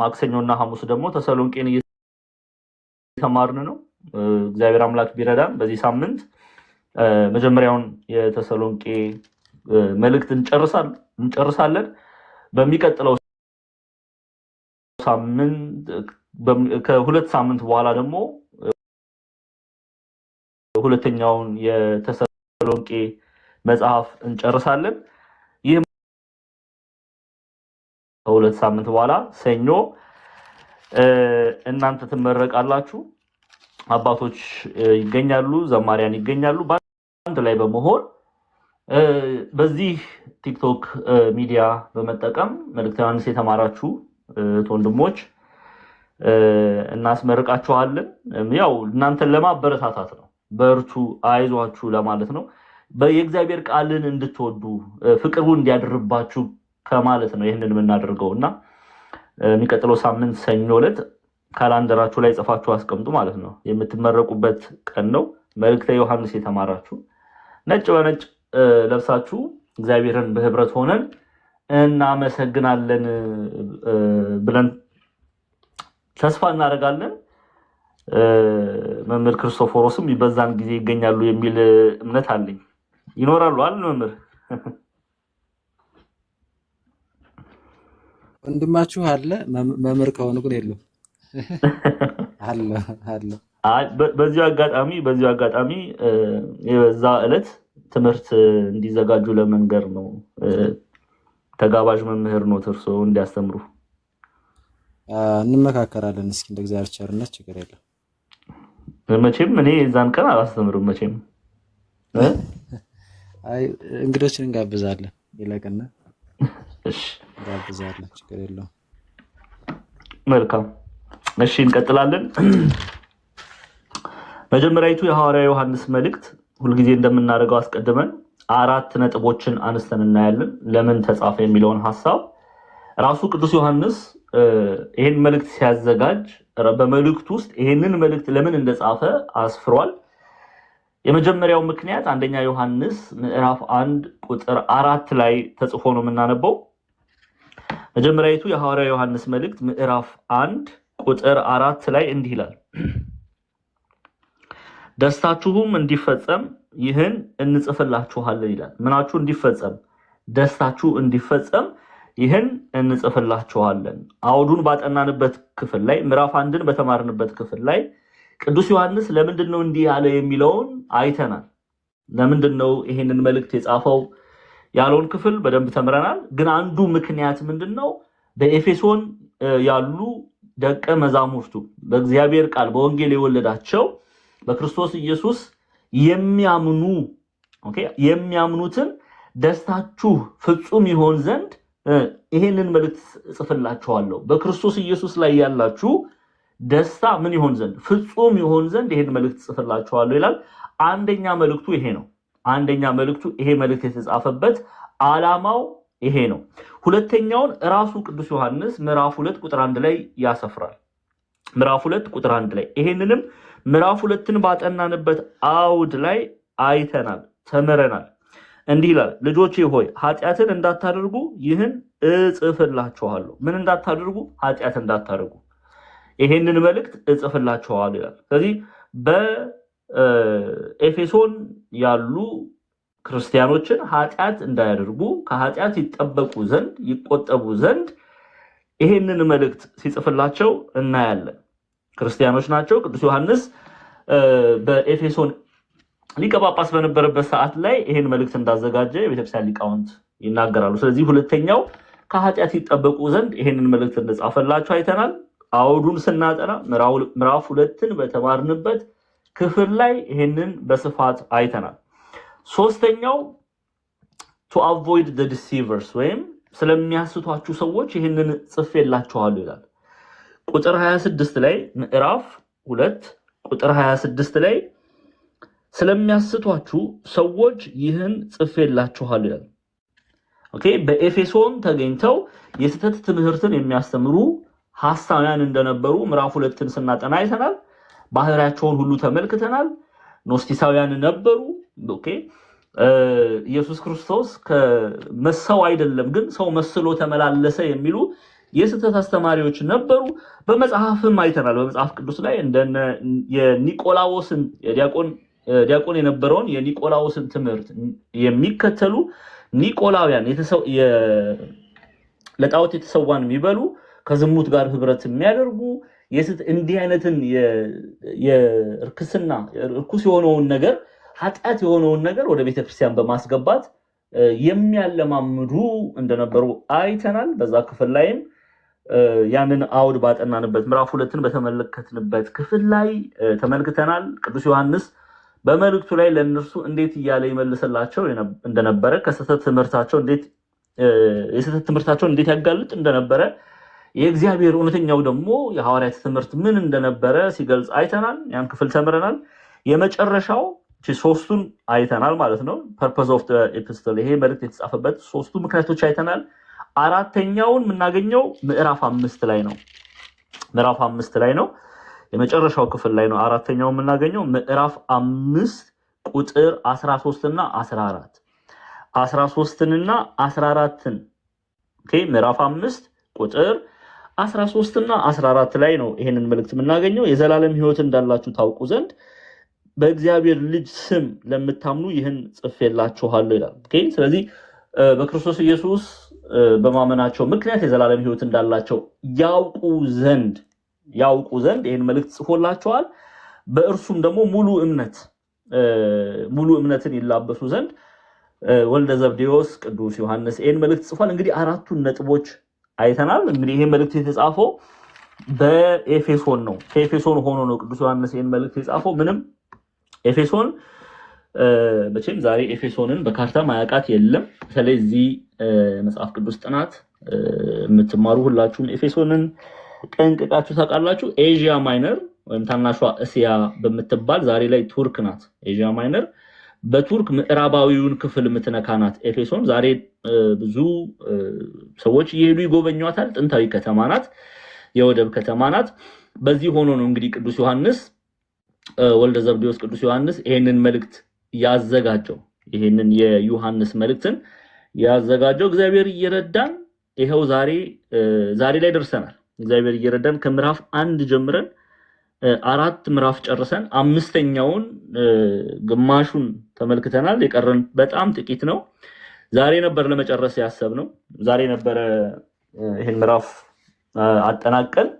ማክሰኞና ሐሙስ ደግሞ ተሰሎንቄን እየተማርን ነው። እግዚአብሔር አምላክ ቢረዳን በዚህ ሳምንት መጀመሪያውን የተሰሎንቄ መልእክት እንጨርሳለን። በሚቀጥለው ሳምንት ከሁለት ሳምንት በኋላ ደግሞ ሁለተኛውን የተሰሎንቄ መጽሐፍ እንጨርሳለን። ይህ ከሁለት ሳምንት በኋላ ሰኞ እናንተ ትመረቃላችሁ። አባቶች ይገኛሉ፣ ዘማሪያን ይገኛሉ። በአንድ ላይ በመሆን በዚህ ቲክቶክ ሚዲያ በመጠቀም መልእክተ ዮሐንስ የተማራችሁ ወንድሞች እናስመርቃችኋለን። ያው እናንተን ለማበረታታት ነው፣ በርቱ አይዟችሁ ለማለት ነው። የእግዚአብሔር ቃልን እንድትወዱ ፍቅሩ እንዲያድርባችሁ ከማለት ነው ይህንን የምናደርገውና የሚቀጥለው ሳምንት ሰኞ ዕለት ካላንደራችሁ ላይ ጽፋችሁ አስቀምጡ ማለት ነው። የምትመረቁበት ቀን ነው። መልእክተ ዮሐንስ የተማራችሁ ነጭ በነጭ ለብሳችሁ እግዚአብሔርን በህብረት ሆነን እናመሰግናለን ብለን ተስፋ እናደርጋለን። መምህር ክርስቶፎሮስም በዛን ጊዜ ይገኛሉ የሚል እምነት አለኝ። ይኖራሉ አይደል መምህር? ወንድማችሁ አለ መምህር ከሆነ ግን የለም አለ። በዚሁ አጋጣሚ የዛ ዕለት ትምህርት እንዲዘጋጁ ለመንገር ነው። ተጋባዥ መምህር ነው እርሶ እንዲያስተምሩ እንመካከራለን። እስኪ እንደ እግዚአብሔር ቸርነት ችግር የለም። መቼም እኔ የዛን ቀን አላስተምርም መቼም። አይ እንግዶችን እንጋብዛለን። ይለቅና እሺ እንጋብዛለን፣ ችግር የለውም። መልካም እሺ፣ እንቀጥላለን። መጀመሪያዊቱ የሐዋርያ ዮሐንስ መልእክት ሁልጊዜ እንደምናደርገው አስቀድመን 4 ነጥቦችን አንስተን እናያለን። ለምን ተጻፈ የሚለውን ሐሳብ ራሱ ቅዱስ ዮሐንስ ይሄን መልእክት ሲያዘጋጅ በመልእክቱ ውስጥ ይሄንን መልእክት ለምን እንደጻፈ አስፍሯል። የመጀመሪያው ምክንያት አንደኛ ዮሐንስ ምዕራፍ 1 ቁጥር 4 ላይ ተጽፎ ነው የምናነበው። መጀመሪያዊቱ የሐዋርያ ዮሐንስ መልእክት ምዕራፍ 1 ቁጥር 4 ላይ እንዲህ ይላል፣ ደስታችሁም እንዲፈጸም ይህን እንጽፍላችኋለን ይላል። ምናችሁ እንዲፈጸም? ደስታችሁ እንዲፈጸም ይህን እንጽፍላችኋለን። አውዱን ባጠናንበት ክፍል ላይ ምዕራፍ 1ን በተማርንበት ክፍል ላይ ቅዱስ ዮሐንስ ለምንድን ነው እንዲህ ያለ የሚለውን አይተናል። ለምንድን ነው ይሄንን መልእክት የጻፈው ያለውን ክፍል በደንብ ተምረናል። ግን አንዱ ምክንያት ምንድነው? በኤፌሶን ያሉ ደቀ መዛሙርቱ በእግዚአብሔር ቃል በወንጌል የወለዳቸው በክርስቶስ ኢየሱስ የሚያምኑትን ደስታችሁ ፍጹም ይሆን ዘንድ ይሄንን መልእክት እጽፍላችኋለሁ። በክርስቶስ ኢየሱስ ላይ ያላችሁ ደስታ ምን ይሆን ዘንድ? ፍጹም ይሆን ዘንድ ይሄን መልእክት እጽፍላችኋለሁ ይላል። አንደኛ መልእክቱ ይሄ ነው። ይሄ መልእክት የተጻፈበት ዓላማው ይሄ ነው። ሁለተኛውን ራሱ ቅዱስ ዮሐንስ ምዕራፍ 2 ቁጥር 1 ላይ ያሰፍራል። ምዕራፍ 2 ቁጥር 1 ላይ ይሄንንም ምዕራፍ 2ን ባጠናንበት አውድ ላይ አይተናል፣ ተምረናል። እንዲህ ይላል፣ ልጆቼ ሆይ ኃጢአትን እንዳታደርጉ ይህን እጽፍላችኋለሁ። ምን እንዳታደርጉ? ኃጢአት እንዳታደርጉ ይሄንን መልእክት እጽፍላችኋለሁ ይላል። ስለዚህ በኤፌሶን ያሉ ክርስቲያኖችን ኃጢአት እንዳያደርጉ ከኃጢአት ይቆጠቡ ዘንድ ይሄንን መልእክት ሲጽፍላቸው እናያለን። ክርስቲያኖች ናቸው። ቅዱስ ዮሐንስ በኤፌሶን ሊቀ ጳጳስ በነበረበት ሰዓት ላይ ይሄን መልእክት እንዳዘጋጀ የቤተክርስቲያን ሊቃውንት ይናገራሉ። ስለዚህ ሁለተኛው ከኃጢአት ይጠበቁ ዘንድ ይሄንን መልእክት እንደጻፈላቸው አይተናል። አውዱን ስናጠና ምዕራፍ 2ን በተማርንበት ክፍል ላይ ይሄንን በስፋት አይተናል። ሶስተኛው to avoid the deceivers ወይም ስለሚያስቷችሁ ሰዎች ይሄንን ጽፌላችኋለሁ ይላል። ቁጥር 26 ላይ ምዕራፍ 2 ቁጥር 26 ላይ ስለሚያስቷችሁ ሰዎች ይህን ጽፌላችኋለሁ ይላል። ኦኬ፣ በኤፌሶን ተገኝተው የስተት ትምህርትን የሚያስተምሩ ሐሳውያን እንደነበሩ ምዕራፍ 2ን ስናጠና አይተናል። ባህሪያቸውን ሁሉ ተመልክተናል። ኖስቲሳውያን ነበሩ። ኦኬ፣ ኢየሱስ ክርስቶስ ከመሰው አይደለም ግን ሰው መስሎ ተመላለሰ የሚሉ የስህተት አስተማሪዎች ነበሩ። በመጽሐፍም አይተናል። በመጽሐፍ ቅዱስ ላይ እንደነ የኒቆላዎስን ዲያቆን የነበረውን የኒቆላዎስን ትምህርት የሚከተሉ ኒቆላውያን ለጣዖት የተሰዋን የሚበሉ ከዝሙት ጋር ህብረት የሚያደርጉ እንዲህ አይነትን የርክስና ርኩስ የሆነውን ነገር ኃጢአት የሆነውን ነገር ወደ ቤተክርስቲያን በማስገባት የሚያለማምዱ እንደነበሩ አይተናል። በዛ ክፍል ላይም ያንን አውድ ባጠናንበት ምዕራፍ 2ን በተመለከትንበት ክፍል ላይ ተመልክተናል። ቅዱስ ዮሐንስ በመልእክቱ ላይ ለእነርሱ እንዴት እያለ ይመልስላቸው እንደነበረ ከስህተት ትምህርታቸውን እንዴት ያጋልጥ እንደነበረ የእግዚአብሔር እውነተኛው ደግሞ የሐዋርያት ትምህርት ምን እንደነበረ ሲገልጽ አይተናል። ያን ክፍል ተምረናል። የመጨረሻው ሶስቱን አይተናል ማለት ነው። ፐርፖዝ ኦፍ ኤፒስቶል ይሄ መልእክት የተጻፈበት ሶስቱ ምክንያቶች አይተናል። አራተኛውን የምናገኘው ምዕራፍ 5 ላይ ነው። ምዕራፍ 5 ላይ ነው። የመጨረሻው ክፍል ላይ ነው አራተኛው የምናገኘው ምዕራፍ 5 ቁጥር 13 እና 14 13 እና 14ን ምዕራፍ 5 ቁጥር 13 እና 14 ላይ ነው ይሄንን መልእክት የምናገኘው። የዘላለም ሕይወት እንዳላችሁ ታውቁ ዘንድ በእግዚአብሔር ልጅ ስም ለምታምኑ ይህን ጽፌላችኋለሁ ይላል። ስለዚህ በክርስቶስ ኢየሱስ በማመናቸው ምክንያት የዘላለም ሕይወት እንዳላቸው ያውቁ ዘንድ ይህን መልእክት ጽፎላቸዋል። በእርሱም ደግሞ ሙሉ እምነትን ይላበሱ ዘንድ ወልደ ዘብዴዎስ ቅዱስ ዮሐንስ ይህን መልእክት ጽፏል። እንግዲህ አራቱን ነጥቦች አይተናል። እንግዲህ ይሄ መልእክት የተጻፈው በኤፌሶን ነው። ከኤፌሶን ሆኖ ነው ቅዱስ ዮሐንስ ይህን መልእክት የጻፈው። ምንም ኤፌሶን መቼም ዛሬ ኤፌሶንን በካርታ ማያውቃት የለም። በተለይ እዚህ መጽሐፍ ቅዱስ ጥናት የምትማሩ ሁላችሁም ኤፌሶንን ጠንቅቃችሁ ታውቃላችሁ። ኤዥያ ማይነር ወይም ታናሿ እስያ በምትባል ዛሬ ላይ ቱርክ ናት። ኤዥያ ማይነር በቱርክ ምዕራባዊውን ክፍል የምትነካ ናት ኤፌሶን። ዛሬ ብዙ ሰዎች እየሄዱ ይጎበኟታል። ጥንታዊ ከተማ ናት፣ የወደብ ከተማ ናት። በዚህ ሆኖ ነው እንግዲህ ቅዱስ ዮሐንስ ወልደ ዘብዴዎስ ቅዱስ ዮሐንስ ይሄንን መልእክት ያዘጋጀው። ይሄንን የዮሐንስ መልእክትን ያዘጋጀው እግዚአብሔር እየረዳን ይሄው ዛሬ ላይ ደርሰናል። እግዚአብሔር እየረዳን ከምዕራፍ 1 ጀምረን 4 ምዕራፍ ጨርሰን 5ኛውን ግማሹን ተመልክተናል። የቀረን በጣም ጥቂት ነው። ዛሬ ነበር ለመጨረስ ያሰብነው። ዛሬ ነበር ይሄን ምዕራፍ አጠናቀን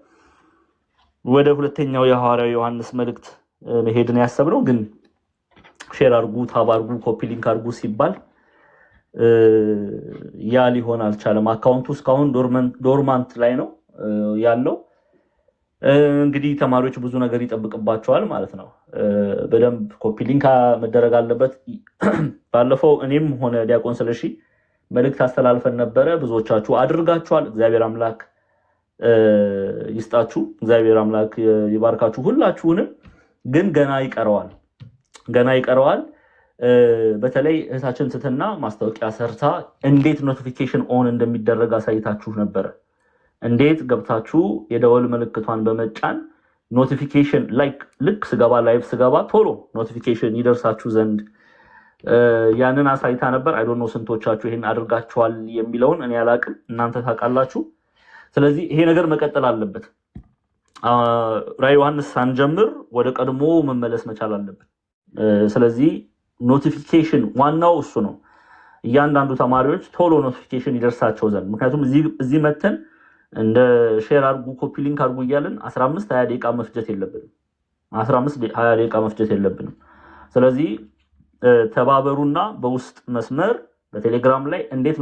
ወደ ሁለተኛው የሐዋርያው ዮሐንስ መልእክት መሄድን ያሰብነው፣ ግን ሼር አድርጉ፣ ታብ አድርጉ፣ ኮፒ ሊንክ አድርጉ ሲባል ያ ሊሆን አልቻለም። አካውንቱ እስካሁን ዶርማንት ላይ ነው ያለው። እንግዲህ ተማሪዎች ብዙ ነገር ይጠብቅባቸዋል ማለት ነው። በደንብ ኮፒ ሊንክ መደረግ አለበት። ባለፈው እኔም ሆነ ዲያቆን ስለሺ መልእክት አስተላልፈን ነበረ። ብዙዎቻችሁ አድርጋችኋል። እግዚአብሔር አምላክ ይስጣችሁ፣ እግዚአብሔር አምላክ ይባርካችሁ ሁላችሁንም። ግን ገና ይቀረዋል። በተለይ እህታችን ትትና ማስታወቂያ ሰርታ እንዴት ኖቲፊኬሽን ኦን እንደሚደረግ አሳይታችሁ ነበረ። እንዴት ገብታችሁ የደወል ምልክቷን በመጫን ኖቲፊኬሽን ልክ ላይቭ ስገባ ቶሎ ኖቲፊኬሽን ይደርሳችሁ ዘንድ ያንን አሳይታ ነበር። አይ ዶንት ኖ ስንቶቻችሁ ይሄን አድርጋችኋል የሚለውን እኔ አላቅም፣ እናንተ ታውቃላችሁ። ስለዚህ ይሄ ነገር መቀጠል አለበት። ራዕየ ዮሐንስ ሳንጀምር ወደ ቀድሞ መመለስ መቻል አለበት። ስለዚህ ኖቲፊኬሽን ዋናው እሱ ነው። እያንዳንዱ ተማሪዎች ቶሎ ኖቲፊኬሽን ይደርሳቸው ዘንድ፣ ምክንያቱም እዚህ መተን እንደ ሼር አድርጉ ኮፒ ሊንክ አድርጉ እያለን 15-20 ደቂቃ መፍጀት የለብንም። ስለዚህ ተባበሩና በውስጥ መስመር በቴሌግራም ላይ እንዴት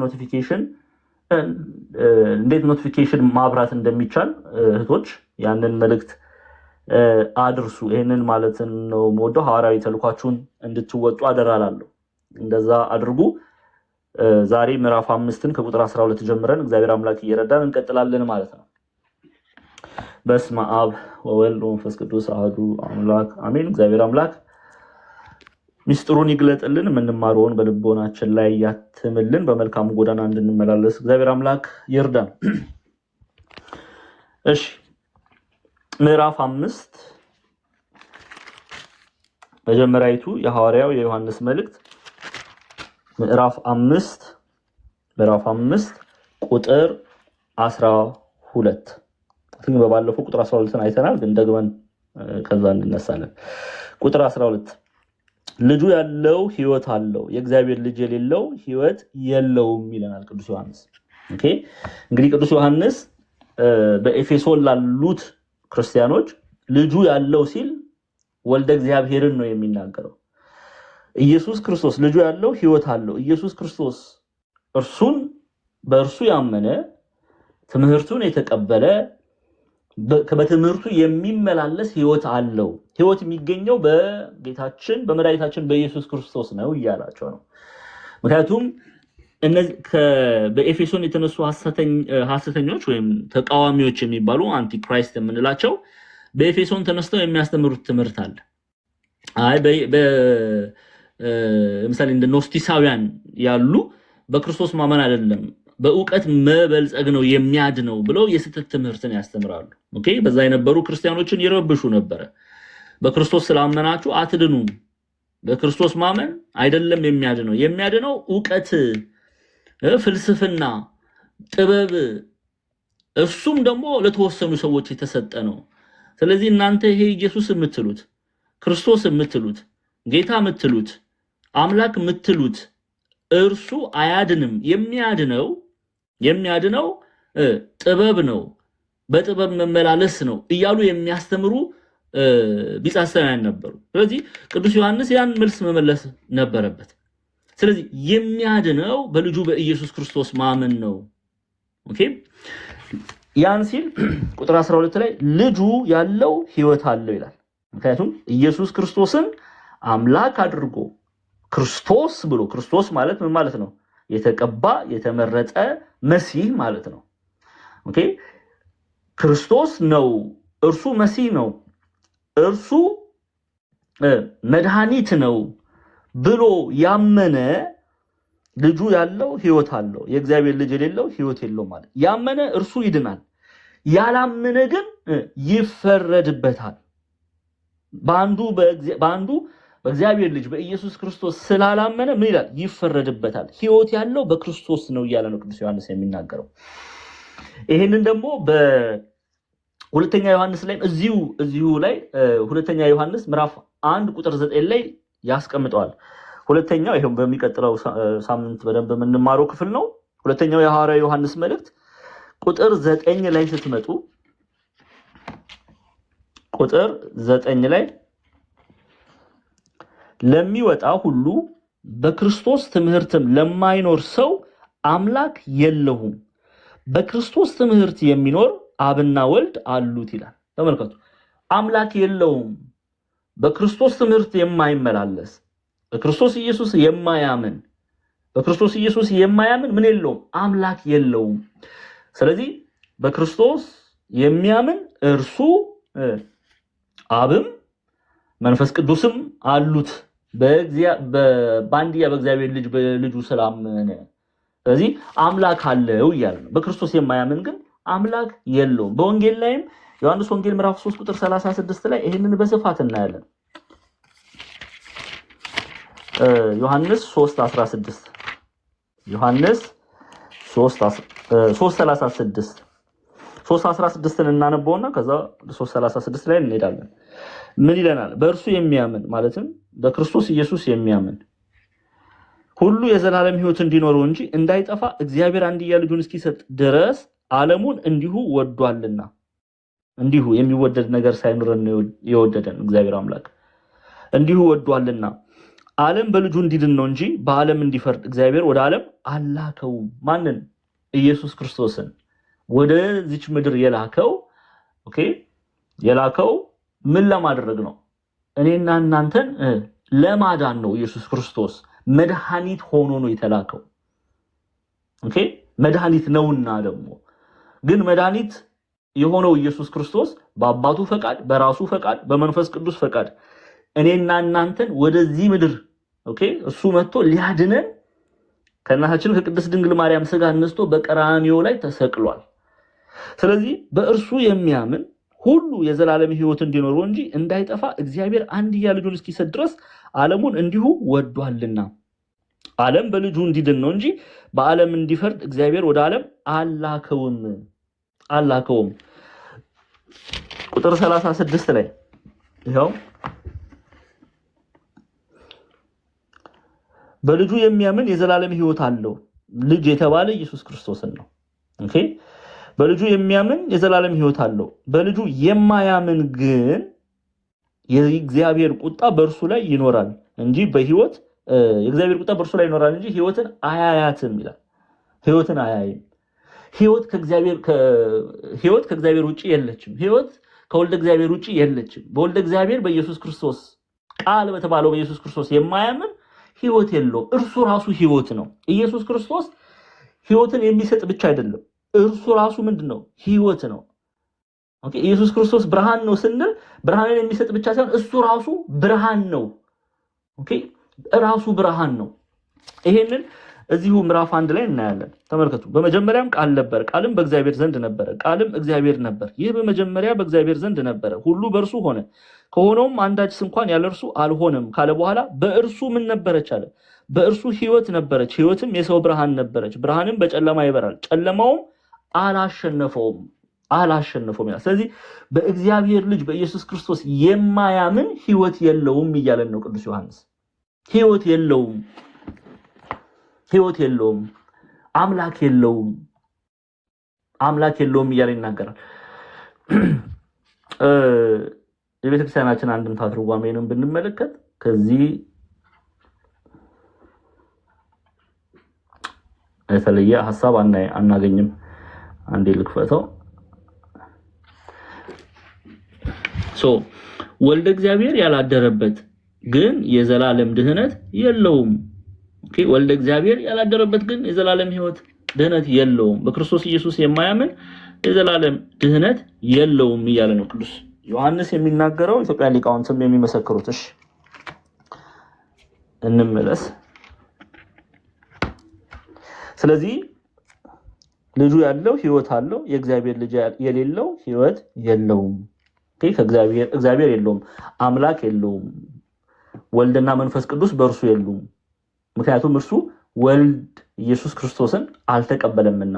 ኖቲፊኬሽን ማብራት እንደሚቻል እህቶች ያንን መልእክት አድርሱ። ይህንን ማለት ነው የምወደው። ሐዋርያዊ ተልኳችሁን እንድትወጡ አደራላለሁ። እንደዛ አድርጉ። ዛሬ ምዕራፍ 5ን ከቁጥር 12 ጀምረን እግዚአብሔር አምላክ እየረዳን እንቀጥላለን ማለት ነው። በስመ አብ ወወልድ ወመንፈስ ቅዱስ አሐዱ አምላክ አሜን። እግዚአብሔር አምላክ ሚስጥሩን ይግለጥልን፣ የምንማረውን በልቦናችን ላይ ያትምልን፣ በመልካም ጎዳና እንድንመላለስ እግዚአብሔር አምላክ ይርዳን። እሺ ምዕራፍ 5 መጀመሪያይቱ የሐዋርያው የዮሐንስ መልእክት ምዕራፍ 5 ቁጥር 2 በባለፈው ቁጥር 12ን አይተናል፣ ግን ደግመን ከዛ እንነሳለን። ቁጥር 12 ልጁ ያለው ሕይወት አለው፣ የእግዚአብሔር ልጅ የሌለው ሕይወት የለውም ይለናል ቅዱስ ዮሐንስ። ኦኬ እንግዲህ ቅዱስ ዮሐንስ በኤፌሶን ላሉት ክርስቲያኖች ልጁ ያለው ሲል ወልደ እግዚአብሔርን ነው የሚናገረው። ኢየሱስ ክርስቶስ ልጁ ያለው ሕይወት አለው። ኢየሱስ ክርስቶስ በእርሱ ያመነ ትምህርቱን የተቀበለ በትምህርቱ የሚመላለስ ሕይወት አለው። ሕይወት የሚገኘው በጌታችን በመድኃኒታችን በኢየሱስ ክርስቶስ ነው እያላቸው ነው። ምክንያቱም በኤፌሶን የተነሱ ሐሰተኞች ወይም ተቃዋሚዎች የሚባሉ አንቲክራይስት የምንላቸው በኤፌሶን ተነስተው የሚያስተምሩት ትምህርት አለ። ለምሳሌ እንደ ኖስቲሳውያን ያሉ በክርስቶስ ማመን አይደለም በእውቀት መበልጸግ ነው የሚያድነው ብለው የስህተት ትምህርትን ያስተምራሉ። ኦኬ በዛ የነበሩ ክርስቲያኖችን ይረብሹ ነበር። በክርስቶስ ስላመናችሁ አትድኑም፣ በክርስቶስ ማመን አይደለም የሚያድነው ዕውቀት፣ ፍልስፍና፣ ጥበብ፣ እሱም ደግሞ ለተወሰኑ ሰዎች የተሰጠ ነው። ስለዚህ እናንተ ይሄ ኢየሱስ የምትሉት ክርስቶስ የምትሉት ጌታ የምትሉት አምላክ የምትሉት እርሱ አያድንም፣ የሚያድነው ጥበብ ነው፣ በጥበብ መመላለስ ነው እያሉ የሚያስተምሩ ቢጻሳውያን ነበሩ። ስለዚህ ቅዱስ ዮሐንስ ያን መልስ መመለስ ነበረበት። ስለዚህ የሚያድነው በልጁ በኢየሱስ ክርስቶስ ማመን ነው። ኦኬ ያን ሲል ቁጥር 12 ላይ ልጁ ያለው ሕይወት አለው ይላል። ምክንያቱም ኢየሱስ ክርስቶስን አምላክ አድርጎ ክርስቶስ ብሎ ክርስቶስ ማለት ምን ማለት ነው? የተቀባ የተመረጠ መሲህ ማለት ነው። ኦኬ ክርስቶስ ነው፣ እርሱ መሲህ ነው፣ እርሱ መድኃኒት ነው ብሎ ያመነ ልጁ ያለው ሕይወት አለው፣ የእግዚአብሔር ልጅ የሌለው ሕይወት የለውም ማለት ያመነ እርሱ ይድናል፣ ያላመነ ግን ይፈረድበታል። በአንዱ በእግዚአብሔር ልጅ በኢየሱስ ክርስቶስ ስላላመነ ምን ይላል? ይፈረድበታል። ሕይወት ያለው በክርስቶስ ነው እያለ ነው ቅዱስ ዮሐንስ የሚናገረው። ይሄንን ደግሞ በሁለተኛ ዮሐንስ ላይ እዚሁ ላይ ሁለተኛ ዮሐንስ ምዕራፍ 1 ቁጥር 9 ላይ ያስቀምጠዋል። ሁለተኛው ይሄው በሚቀጥለው ሳምንት በደንብ የምንማረው ክፍል ነው። ሁለተኛው የሐዋርያው ዮሐንስ መልእክት ቁጥር 9 ላይ ስትመጡ ቁጥር 9 ላይ ለሚወጣ ሁሉ በክርስቶስ ትምህርትም ለማይኖር ሰው አምላክ የለውም፣ በክርስቶስ ትምህርት የሚኖር አብና ወልድ አሉት ይላል። ተመልከቱ፣ አምላክ የለውም፣ በክርስቶስ ትምህርት የማይመላለስ በክርስቶስ ኢየሱስ የማያምን ምን የለውም? አምላክ የለውም። ስለዚህ በክርስቶስ የሚያምን እርሱ አብም መንፈስ ቅዱስም አሉት በአንድያ በእግዚአብሔር ልጅ በልጁ ስላመነ። ስለዚህ አምላክ አለው እያለ ነው። በክርስቶስ የማያምን ግን አምላክ የለውም። በወንጌል ላይም ዮሐንስ ወንጌል ምዕራፍ 3 ቁጥር 36 ላይ ይህንን በስፋት እናያለን። ዮሐንስ 3:16 ዮሐንስ 3:36 እናነበውና ከዛ 3:36 ላይ እንሄዳለን። ምን ይለናል? በእርሱ የሚያምን ማለትም በክርስቶስ ኢየሱስ የሚያምን ሁሉ የዘላለም ሕይወት እንዲኖረው እንጂ እንዳይጠፋ እግዚአብሔር አንድያ ልጁን እስኪሰጥ ድረስ ዓለሙን እንዲሁ ወዷልና። እንዲሁ የሚወደድ ነገር ሳይኖረን የወደደን እግዚአብሔር አምላክ እንዲሁ ወዷልና ዓለም በልጁ እንዲድን ነው እንጂ በዓለም እንዲፈርድ እግዚአብሔር ወደ ዓለም አላከውም። ማንን? ኢየሱስ ክርስቶስን ወደዚች ምድር የላከው ምን ለማድረግ ነው? እኔና እናንተን ለማዳን ነው። ኢየሱስ ክርስቶስ መድኃኒት ሆኖ ነው የተላከው። ኦኬ መድኃኒት ነውና ደግሞ ግን መድኃኒት የሆነው ኢየሱስ ክርስቶስ በአባቱ ፈቃድ፣ በራሱ ፈቃድ፣ በመንፈስ ቅዱስ ፈቃድ እኔና እናንተን ወደዚህ ምድር እሱ መጥቶ ሊያድነን ከእናታችን ከቅድስት ድንግል ማርያም ስጋ ነስቶ በቀራንዮ ላይ ተሰቅሏል። ስለዚህ በእርሱ የሚያምን ሁሉ የዘላለም ሕይወት እንዲኖረው እንጂ እንዳይጠፋ እግዚአብሔር አንድያ ልጁን እስኪሰጥ ድረስ ዓለሙን እንዲሁ ወዷልና። ዓለም በልጁ እንዲድን ነው እንጂ በዓለም እንዲፈርድ እግዚአብሔር ወደ ዓለም አላከውም። አላከውም። ቁጥር 36 ላይ ይሄው በልጁ የሚያምን የዘላለም ሕይወት አለው። ልጅ የተባለ ኢየሱስ ክርስቶስን ነው። ኦኬ በልጁ የሚያምን የዘላለም ሕይወት አለው። በልጁ የማያምን ግን የእግዚአብሔር ቁጣ በእርሱ ላይ ይኖራል እንጂ በሕይወት የእግዚአብሔር ቁጣ በእርሱ ላይ ይኖራል እንጂ ሕይወትን አያያትም ይላል። ሕይወትን አያይም። ሕይወት ከእግዚአብሔር ውጪ የለችም። ሕይወት ከወልደ እግዚአብሔር ውጪ የለችም። በወልደ እግዚአብሔር በኢየሱስ ክርስቶስ ቃል በተባለው በኢየሱስ ክርስቶስ የማያምን ሕይወት የለውም። እርሱ ራሱ ሕይወት ነው። ኢየሱስ ክርስቶስ ሕይወትን የሚሰጥ ብቻ አይደለም፣ እርሱ ራሱ ምንድነው? ሕይወት ነው። ኦኬ ኢየሱስ ክርስቶስ ብርሃን ነው ስንል ብርሃንን የሚሰጥ ብቻ ሳይሆን እሱ ራሱ ብርሃን ነው። ኦኬ ራሱ ብርሃን ነው። ይሄንን እዚሁ ምዕራፍ 1 ላይ እናያለን። ተመልከቱ። በመጀመሪያም ቃል ነበር፣ ቃልም በእግዚአብሔር ዘንድ ነበረ፣ ቃልም እግዚአብሔር ነበር። ይህ በመጀመሪያ በእግዚአብሔር ዘንድ ነበረ። ሁሉ በእርሱ ሆነ፣ ከሆነውም አንዳች እንኳን ያለ እርሱ አልሆነም ካለ በኋላ በእርሱ ምን ነበረች አለ? በእርሱ ሕይወት ነበረች፣ ሕይወትም የሰው ብርሃን ነበረች። ብርሃንም በጨለማ ይበራል፣ ጨለማውም አላሸነፈውም ይላል። ስለዚህ በእግዚአብሔር ልጅ በኢየሱስ ክርስቶስ የማያምን ሕይወት የለውም እያለን ነው ቅዱስ ዮሐንስ። ሕይወት የለውም፣ አምላክ የለውም እያለ ይናገራል። የቤተክርስቲያናችን አንድምታ ትርጓሜንም ብንመለከት ከዚህ የተለየ ሐሳብ አናገኝም። አንዴ ልክፈተው። ወልደ እግዚአብሔር ያላደረበት ግን የዘላለም ድህነት የለውም። ኦኬ ወልደ እግዚአብሔር ያላደረበት ግን የዘላለም ሕይወት ድህነት የለውም። በክርስቶስ ኢየሱስ የማያምን የዘላለም ድህነት የለውም እያለ ነው ቅዱስ ዮሐንስ የሚናገረው። ኢትዮጵያ ሊቃውንትም የሚመሰክሩት። እሺ እንመለስ። ስለዚህ ልጁ ያለው ሕይወት አለው፣ የእግዚአብሔር ልጅ የሌለው ሕይወት የለውም። እግዚአብሔር የለውም፣ አምላክ የለውም፣ ወልድና መንፈስ ቅዱስ በእርሱ የሉም። ምክንያቱም እርሱ ወልድ ኢየሱስ ክርስቶስን አልተቀበለምና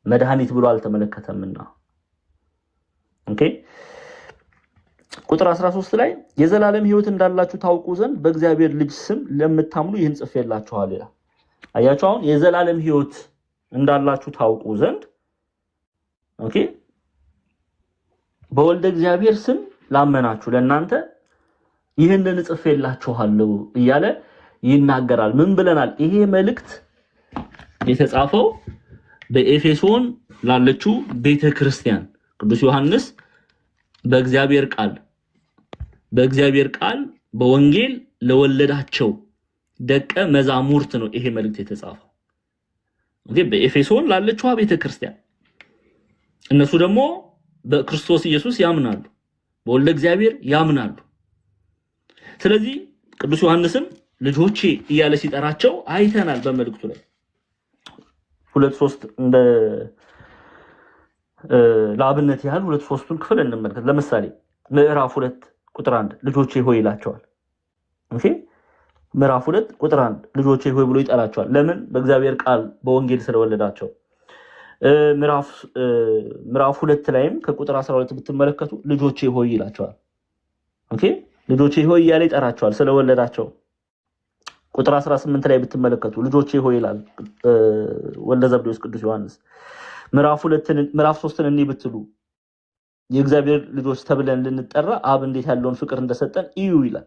መድኃኒት ብሎ አልተመለከተምና። ኦኬ ቁጥር 13 ላይ የዘላለም ሕይወት እንዳላችሁ ታውቁ ዘንድ በእግዚአብሔር ልጅ ስም ለምታምኑ ይህን ጽፌላችኋል ይላል። አያችሁ አሁን የዘላለም ሕይወት እንዳላችሁ ታውቁ ዘንድ ኦኬ በወልደ እግዚአብሔር ስም ላመናችሁ ለእናንተ ይህንን ጽፌላችኋለሁ እያለ ይናገራል። ምን ብለናል? ይሄ መልእክት የተጻፈው በኤፌሶን ላለችው ቤተክርስቲያን ቅዱስ ዮሐንስ በእግዚአብሔር ቃል በወንጌል ለወለዳቸው ደቀ መዛሙርት ነው ይሄ መልእክት የተጻፈው። ኦኬ በኤፌሶን ላለችው ቤተክርስቲያን እነሱ ደግሞ በክርስቶስ ኢየሱስ ያምናሉ፣ በወልደ እግዚአብሔር ያምናሉ። ስለዚህ ቅዱስ ዮሐንስም ልጆቼ እያለ ሲጠራቸው አይተናል በመልእክቱ ላይ 2-3 እንደ ለአብነት ያህል 2-3ቱን ክፍል እንመልከት። ለምሳሌ ምዕራፍ 2 ቁጥር 1 ልጆቼ ሆይ ይላቸዋል። ኦኬ ምዕራፍ 2 ቁጥር 1 ልጆቼ ሆይ ብሎ ይጠራቸዋል። ለምን? በእግዚአብሔር ቃል በወንጌል ስለወለዳቸው። ምዕራፍ 2 ላይም ከቁጥር 12 ብትመለከቱ ልጆቼ ሆይ ይላቸዋል። ኦኬ ልጆቼ ሆይ እያለ ይጠራቸዋል ስለወለዳቸው። ቁጥር 18 ላይ ብትመለከቱ ልጆቼ ሆይ ይላል ወልደ ዘብዴዎስ ቅዱስ ዮሐንስ። ምዕራፍ 3ን እንዲህ ብትሉ የእግዚአብሔር ልጆች ተብለን ልንጠራ አብ እንዴት ያለውን ፍቅር እንደሰጠን እዩ ይላል።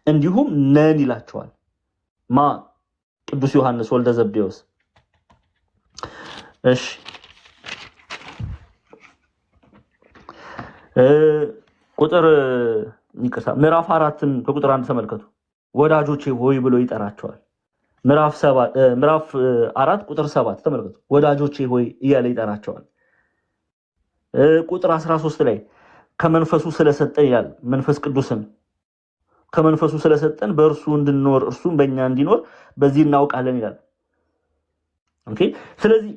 እንዲሁም ነን ይላቸዋል። ቅዱስ ዮሐንስ ወልደ ዘብዴዎስ። እሺ ምዕራፍ 4ን ከቁጥር 1 ተመልከቱ። ወዳጆቼ ሆይ ብሎ ይጠራቸዋል። ምዕራፍ 4 ቁጥር 7 ተመልከቱ። ወዳጆቼ ሆይ እያለ ይጠራቸዋል። ቁጥር 13 ላይ ከመንፈሱ ስለሰጠን ይላል። መንፈስ ቅዱስን ከመንፈሱ ስለሰጠን በእርሱ እንድንኖር እርሱም በእኛ እንዲኖር በዚህ እናውቃለን ይላል። ኦኬ ስለዚህ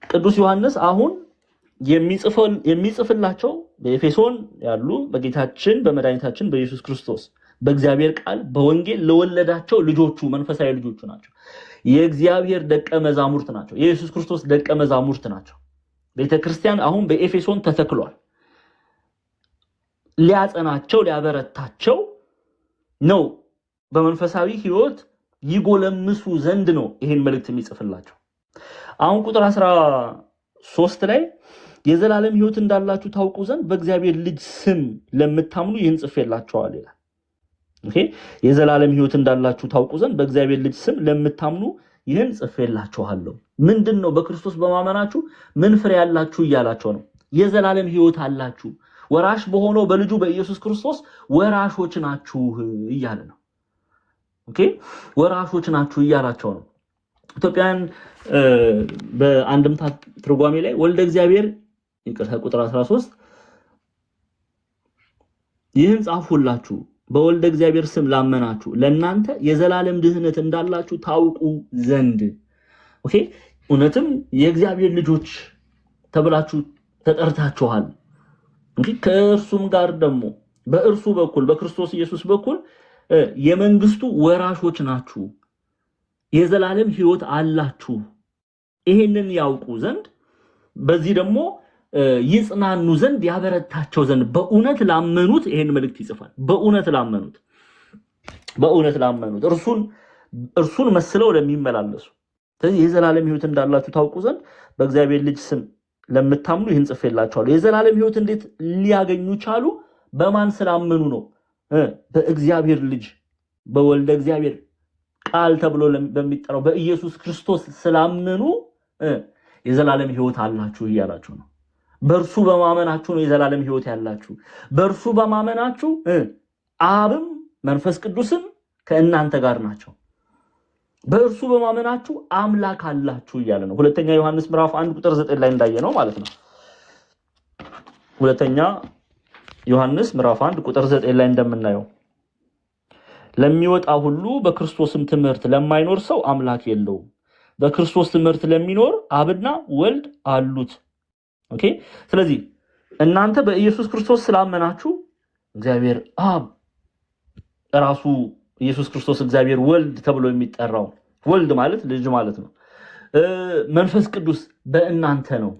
ቅዱስ ዮሐንስ አሁን የሚጽፍላቸው በኤፌሶን ያሉ በጌታችን በመድኃኒታችን በኢየሱስ ክርስቶስ በእግዚአብሔር ቃል በወንጌል ለወለዳቸው ልጆቹ መንፈሳዊ ልጆቹ ናቸው። የእግዚአብሔር ደቀ መዛሙርት ናቸው። የኢየሱስ ክርስቶስ ደቀ መዛሙርት ናቸው። ቤተክርስቲያን አሁን በኤፌሶን ተተክሏል። ሊያጸናቸው ሊያበረታቸው ነው። በመንፈሳዊ ህይወት ይጎለምሱ ዘንድ ነው ይሄን መልእክት የሚጽፍላቸው። አሁን ቁጥር 13 ላይ የዘላለም ህይወት እንዳላችሁ ታውቁ ዘንድ በእግዚአብሔር ልጅ ስም ለምታምኑ ይህን ጽፌላችኋል ይላል። ኦኬ የዘላለም ህይወት እንዳላችሁ ታውቁ ዘንድ በእግዚአብሔር ልጅ ስም ለምታምኑ ይህን ጽፌላችኋለሁ። ምንድነው? በክርስቶስ በማመናችሁ ምን ፍሬ ያላችሁ እያላቸው ነው። የዘላለም ህይወት አላችሁ፣ ወራሽ በሆነው በልጁ በኢየሱስ ክርስቶስ ወራሾች ናችሁ እያለ ነው። ኦኬ ወራሾች ናችሁ እያላቸው ነው። ኢትዮጵያን በአንድምታ ትርጓሜ ላይ ወልደ እግዚአብሔር ቁጥር 13 ይህን ጻፉላችሁ በወልደ እግዚአብሔር ስም ላመናችሁ ለእናንተ የዘላለም ድህነት እንዳላችሁ ታውቁ ዘንድ። ኦኬ እውነትም የእግዚአብሔር ልጆች ተብላችሁ ተጠርታችኋል። እንግዲህ ከእርሱም ጋር ደግሞ በእርሱ በኩል በክርስቶስ ኢየሱስ በኩል የመንግስቱ ወራሾች ናችሁ፣ የዘላለም ህይወት አላችሁ። ይሄንን ያውቁ ዘንድ በዚህ ደግሞ ይጽናኑ ዘንድ ያበረታቸው ዘንድ በእውነት ላመኑት ይሄን መልእክት ይጽፋል። በእውነት ላመኑት እርሱን መስለው ለሚመላለሱ። ስለዚህ የዘላለም ህይወት እንዳላችሁ ታውቁ ዘንድ በእግዚአብሔር ልጅ ስም ለምታምኑ ይህን ጽፌላችኋለሁ። የዘላለም ህይወት እንዴት ሊያገኙ ቻሉ? በማን ስላመኑ ነው? በእግዚአብሔር ልጅ በወልደ እግዚአብሔር ቃል ተብሎ በሚጠራው በኢየሱስ ክርስቶስ ስላመኑ የዘላለም ህይወት አላችሁ እያላችሁ ነው። በእርሱ በማመናችሁ ነው የዘላለም ህይወት ያላችሁ። በእርሱ በማመናችሁ አብም መንፈስ ቅዱስም ከእናንተ ጋር ናቸው። በእርሱ በማመናችሁ አምላክ አላችሁ እያለ ነው። ሁለተኛ ዮሐንስ ምዕራፍ 1 ቁጥር 9 ላይ እንዳየነው ማለት ነው። ሁለተኛ ዮሐንስ ምዕራፍ 1 ቁጥር 9 ላይ እንደምናየው ለሚወጣ ሁሉ በክርስቶስም ትምህርት ለማይኖር ሰው አምላክ የለውም። በክርስቶስ ትምህርት ለሚኖር አብና ወልድ አሉት። ኦኬ ስለዚህ እናንተ በኢየሱስ ክርስቶስ ስላመናችሁ እግዚአብሔር አብ ራሱ ኢየሱስ ክርስቶስ እግዚአብሔር ወልድ ተብሎ የሚጠራው ወልድ ማለት ልጅ ማለት ነው። መንፈስ ቅዱስ በእናንተ ነው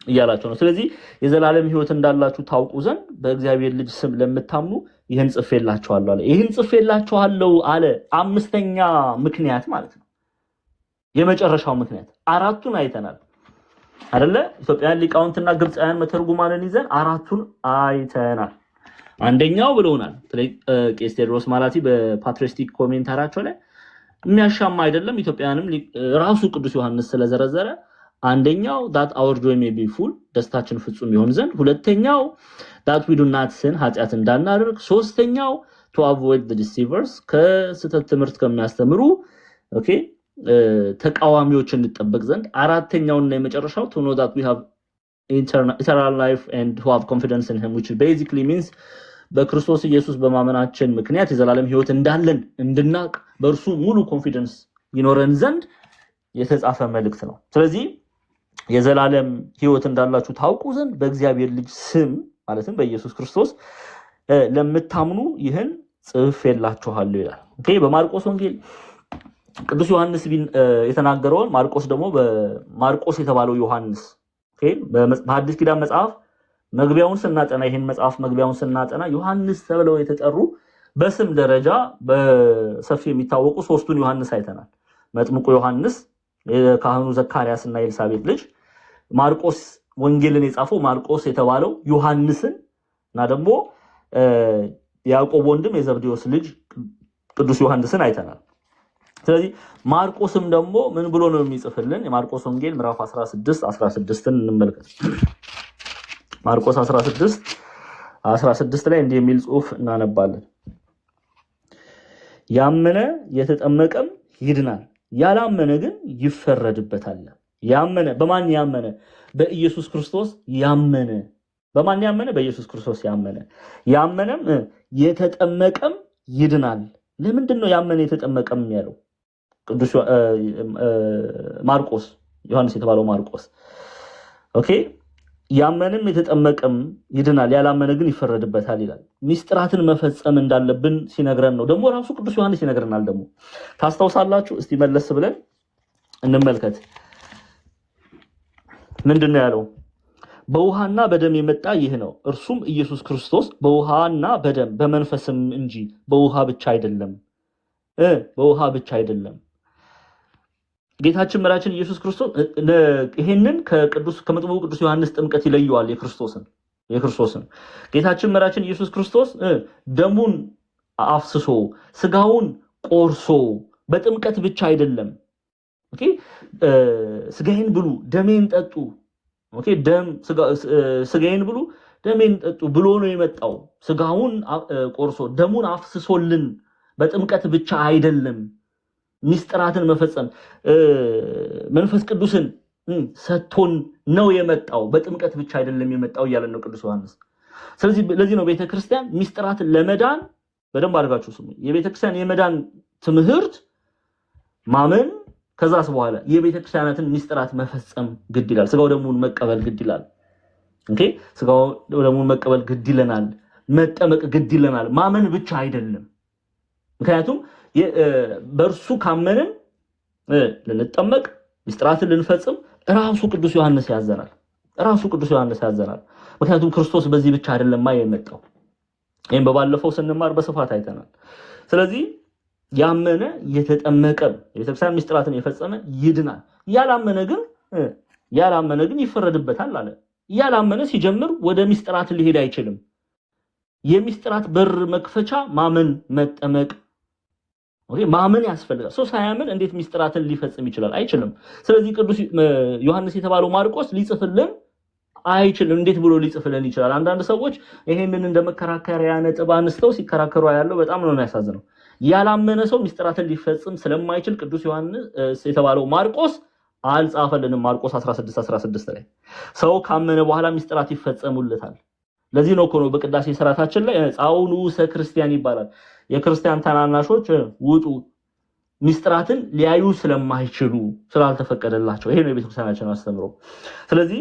እያላቸው ነው። ስለዚህ የዘላለም ህይወት እንዳላችሁ ታውቁ ዘንድ በእግዚአብሔር ልጅ ስም ለምታምኑ ይህን ጽፌላችኋለሁ አለ። ይህን ጽፌላችኋለሁ አለ። አምስተኛ ምክንያት ማለት ነው። የመጨረሻው ምክንያት አራቱን አይተናል አይደለ? ኢትዮጵያውያን ሊቃውንትና ግብፃውያን መተርጉማንን ይዘን አራቱን አይተናል። አንደኛው ብለውናል ቄስ ቴዎድሮስ ማላቲ በፓትሪስቲክ ኮሜንታራቸው ላይ የሚያሻማ አይደለም። ኢትዮጵያውያንም ራሱ ቅዱስ ዮሐንስ ስለዘረዘረ አንደኛው that our joy may be full ደስታችን ፍጹም ይሆን ዘንድ፣ ሁለተኛው that we do not sin ኃጢአት እንዳናደርግ፣ ሶስተኛው to avoid the deceivers ከስተት ትምህርት ከሚያስተምሩ ኦኬ ተቃዋሚዎች እንጠበቅ ዘንድ፣ አራተኛውና የመጨረሻው to know that we have eternal life and to have confidence in him which basically means በክርስቶስ ኢየሱስ በማመናችን ምክንያት የዘላለም ህይወት እንዳለን እንድናቅ በእርሱ ሙሉ ኮንፊደንስ ይኖረን ዘንድ የተጻፈ መልእክት ነው። ስለዚህ የዘላለም ህይወት እንዳላችሁ ታውቁ ዘንድ በእግዚአብሔር ልጅ ስም ማለትም በኢየሱስ ክርስቶስ ለምታምኑ ይህን ጽፌላችኋለሁ ይላል። ኦኬ በማርቆስ ወንጌል ቅዱስ ዮሐንስ የተናገረውን ማርቆስ ደግሞ በማርቆስ የተባለው ዮሐንስ ኦኬ በሐዲስ ኪዳን መጽሐፍ መግቢያውን ስናጠና ይሄን መጽሐፍ መግቢያውን ስናጠና ዮሐንስ ተብለው የተጠሩ በስም ደረጃ በሰፊ የሚታወቁ ሶስቱን ዮሐንስ አይተናል። መጥምቁ ዮሐንስ፣ የካህኑ ዘካርያስ እና ኤልሳቤጥ ልጅ፣ ማርቆስ ወንጌልን የጻፈው ማርቆስ የተባለው ዮሐንስን እና ደግሞ ያዕቆብ ወንድም የዘብዴዎስ ልጅ ቅዱስ ዮሐንስን አይተናል። ስለዚህ ማርቆስም ደግሞ ምን ብሎ ነው የሚጽፍልን? የማርቆስ ወንጌል ምዕራፍ 16:16ን እንመልከት። ማርቆስ 16:16 ላይ እንዲህ የሚል ጽሑፍ እናነባለን። ያመነ የተጠመቀም ይድናል፣ ያላመነ ግን ይፈረድበታል። ያመነ በማን ያመነ? በኢየሱስ ክርስቶስ ያመነ። በማን ያመነ? በኢየሱስ ክርስቶስ ያመነ። ያመነም የተጠመቀም ይድናል። ለምንድን ነው ያመነ የተጠመቀም ያለው? ቅዱስ ማርቆስ ዮሐንስ የተባለው ማርቆስ ኦኬ ያመነም የተጠመቀም ይድናል፣ ያላመነ ግን ይፈረድበታል ይላል። ሚስጥራትን መፈጸም እንዳለብን ሲነግረን ነው። ደግሞ ራሱ ቅዱስ ዮሐንስ ይነግረናል። ደግሞ ታስታውሳላችሁ? እስቲ መለስ ብለን እንመልከት። ምንድነው ያለው? በውሃና በደም የመጣ ይህ ነው፣ እርሱም ኢየሱስ ክርስቶስ በውሃና በደም በመንፈስም እንጂ በውሃ ብቻ አይደለም። በውሃ ብቻ አይደለም። ጌታችን መድኃኒታችን ኢየሱስ ክርስቶስ ይሄንን ከመጥምቁ ቅዱስ ዮሐንስ ጥምቀት ይለየዋል። የክርስቶስን ጌታችን መድኃኒታችን ኢየሱስ ክርስቶስ ደሙን አፍስሶ ስጋውን ቆርሶ በጥምቀት ብቻ አይደለም። ኦኬ ስጋዬን ብሉ ደሜን ጠጡ፣ ኦኬ ስጋዬን ብሉ ደሜን ጠጡ ብሎ ነው የመጣው። ስጋውን ቆርሶ ደሙን አፍስሶልን በጥምቀት ብቻ አይደለም። ሚስጥራትን መፈጸም መንፈስ ቅዱስን ሰጥቶን ነው የመጣው፣ በጥምቀት ብቻ አይደለም የመጣው እያለ ነው ቅዱስ ዮሐንስ። ስለዚህ ለዚህ ነው ቤተክርስቲያን ሚስጥራትን ለመዳን በደንብ አድርጋችሁ ስሙ። የቤተክርስቲያን የመዳን ትምህርት ማመን፣ ከዛስ በኋላ የቤተክርስቲያናትን ሚስጥራት መፈጸም ግድ ይላል። ስጋው ደሙን መቀበል ግድ ይላል። ኦኬ ስጋው ደሙን መቀበል ግድ ይለናል። መጠመቅ ግድ ይለናል። ማመን ብቻ አይደለም። ምክንያቱም በእርሱ ካመንን ልንጠመቅ ሚስጥራትን ልንፈጽም ራሱ ቅዱስ ዮሐንስ ያዘናል። ምክንያቱም ክርስቶስ በዚህ ብቻ አይደለም የመጣው። ይሄን በባለፈው ስንማር በስፋት አይተናል። ስለዚህ ያመነ የተጠመቀ የቤተክርስቲያን ሚስጥራትን የፈጸመ ይድናል። ያላመነ ግን ይፈረድበታል አለ። ያላመነ ሲጀምር ወደ ሚስጥራት ሊሄድ አይችልም። የሚስጥራት በር መክፈቻ ማመን፣ መጠመቅ ማመን ያስፈልጋል። ሰው ሳያምን እንዴት ሚስጥራትን ሊፈጽም ይችላል? አይችልም። ስለዚህ ቅዱስ ዮሐንስ የተባለው ማርቆስ ሊጽፍልን አይችልም። እንዴት ብሎ ሊጽፍልን ይችላል? አንዳንድ ሰዎች ይሄንን እንደመከራከሪያ ነጥብ አንስተው ሲከራከሩ ያለው በጣም ነው የሚያሳዝነው። ያላመነ ሰው ሚስጥራትን ሊፈጽም ስለማይችል ቅዱስ ዮሐንስ የተባለው ማርቆስ አልጻፈልንም። ማርቆስ 16:16 ላይ ሰው ካመነ በኋላ ሚስጥራት ይፈጸሙለታል። ለዚህ ነው ነው በቅዳሴ ሥርዓታችን ላይ ጻው ንዑሰ ክርስቲያን ይባላል። የክርስቲያን ታናናሾች ውጡ፣ ሚስጥራትን ሊያዩ ስለማይችሉ ስላልተፈቀደላቸው። ይሄ ነው የቤተክርስቲያናችን አስተምሮ። ስለዚህ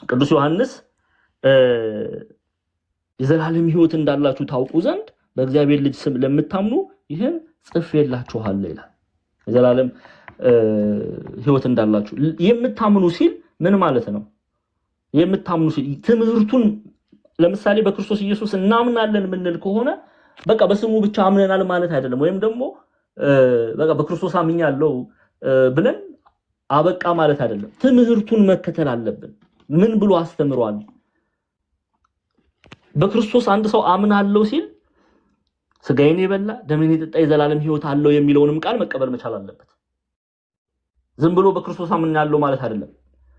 ቅዱስ ዮሐንስ የዘላለም ሕይወት እንዳላችሁ ታውቁ ዘንድ በእግዚአብሔር ልጅ ስም ለምታምኑ ይህን ጽፌላችኋለሁ ይላል። የዘላለም ሕይወት እንዳላችሁ የምታምኑ ሲል ምን ማለት ነው? የምታምኑ ሲል ትምህርቱን ለምሳሌ በክርስቶስ ኢየሱስ እናምናለን ምንል ከሆነ በቃ በስሙ ብቻ አምነናል ማለት አይደለም። ወይም ደግሞ በቃ በክርስቶስ አምኛለሁ ብለን አበቃ ማለት አይደለም። ትምህርቱን መከተል አለብን። ምን ብሎ አስተምሯል? በክርስቶስ አንድ ሰው አምናለሁ ሲል ስጋዬን የበላ ደሜን የጠጣ የዘላለም ሕይወት አለው የሚለውንም ቃል መቀበል መቻል አለበት። ዝም ብሎ በክርስቶስ አምናለሁ ማለት አይደለም።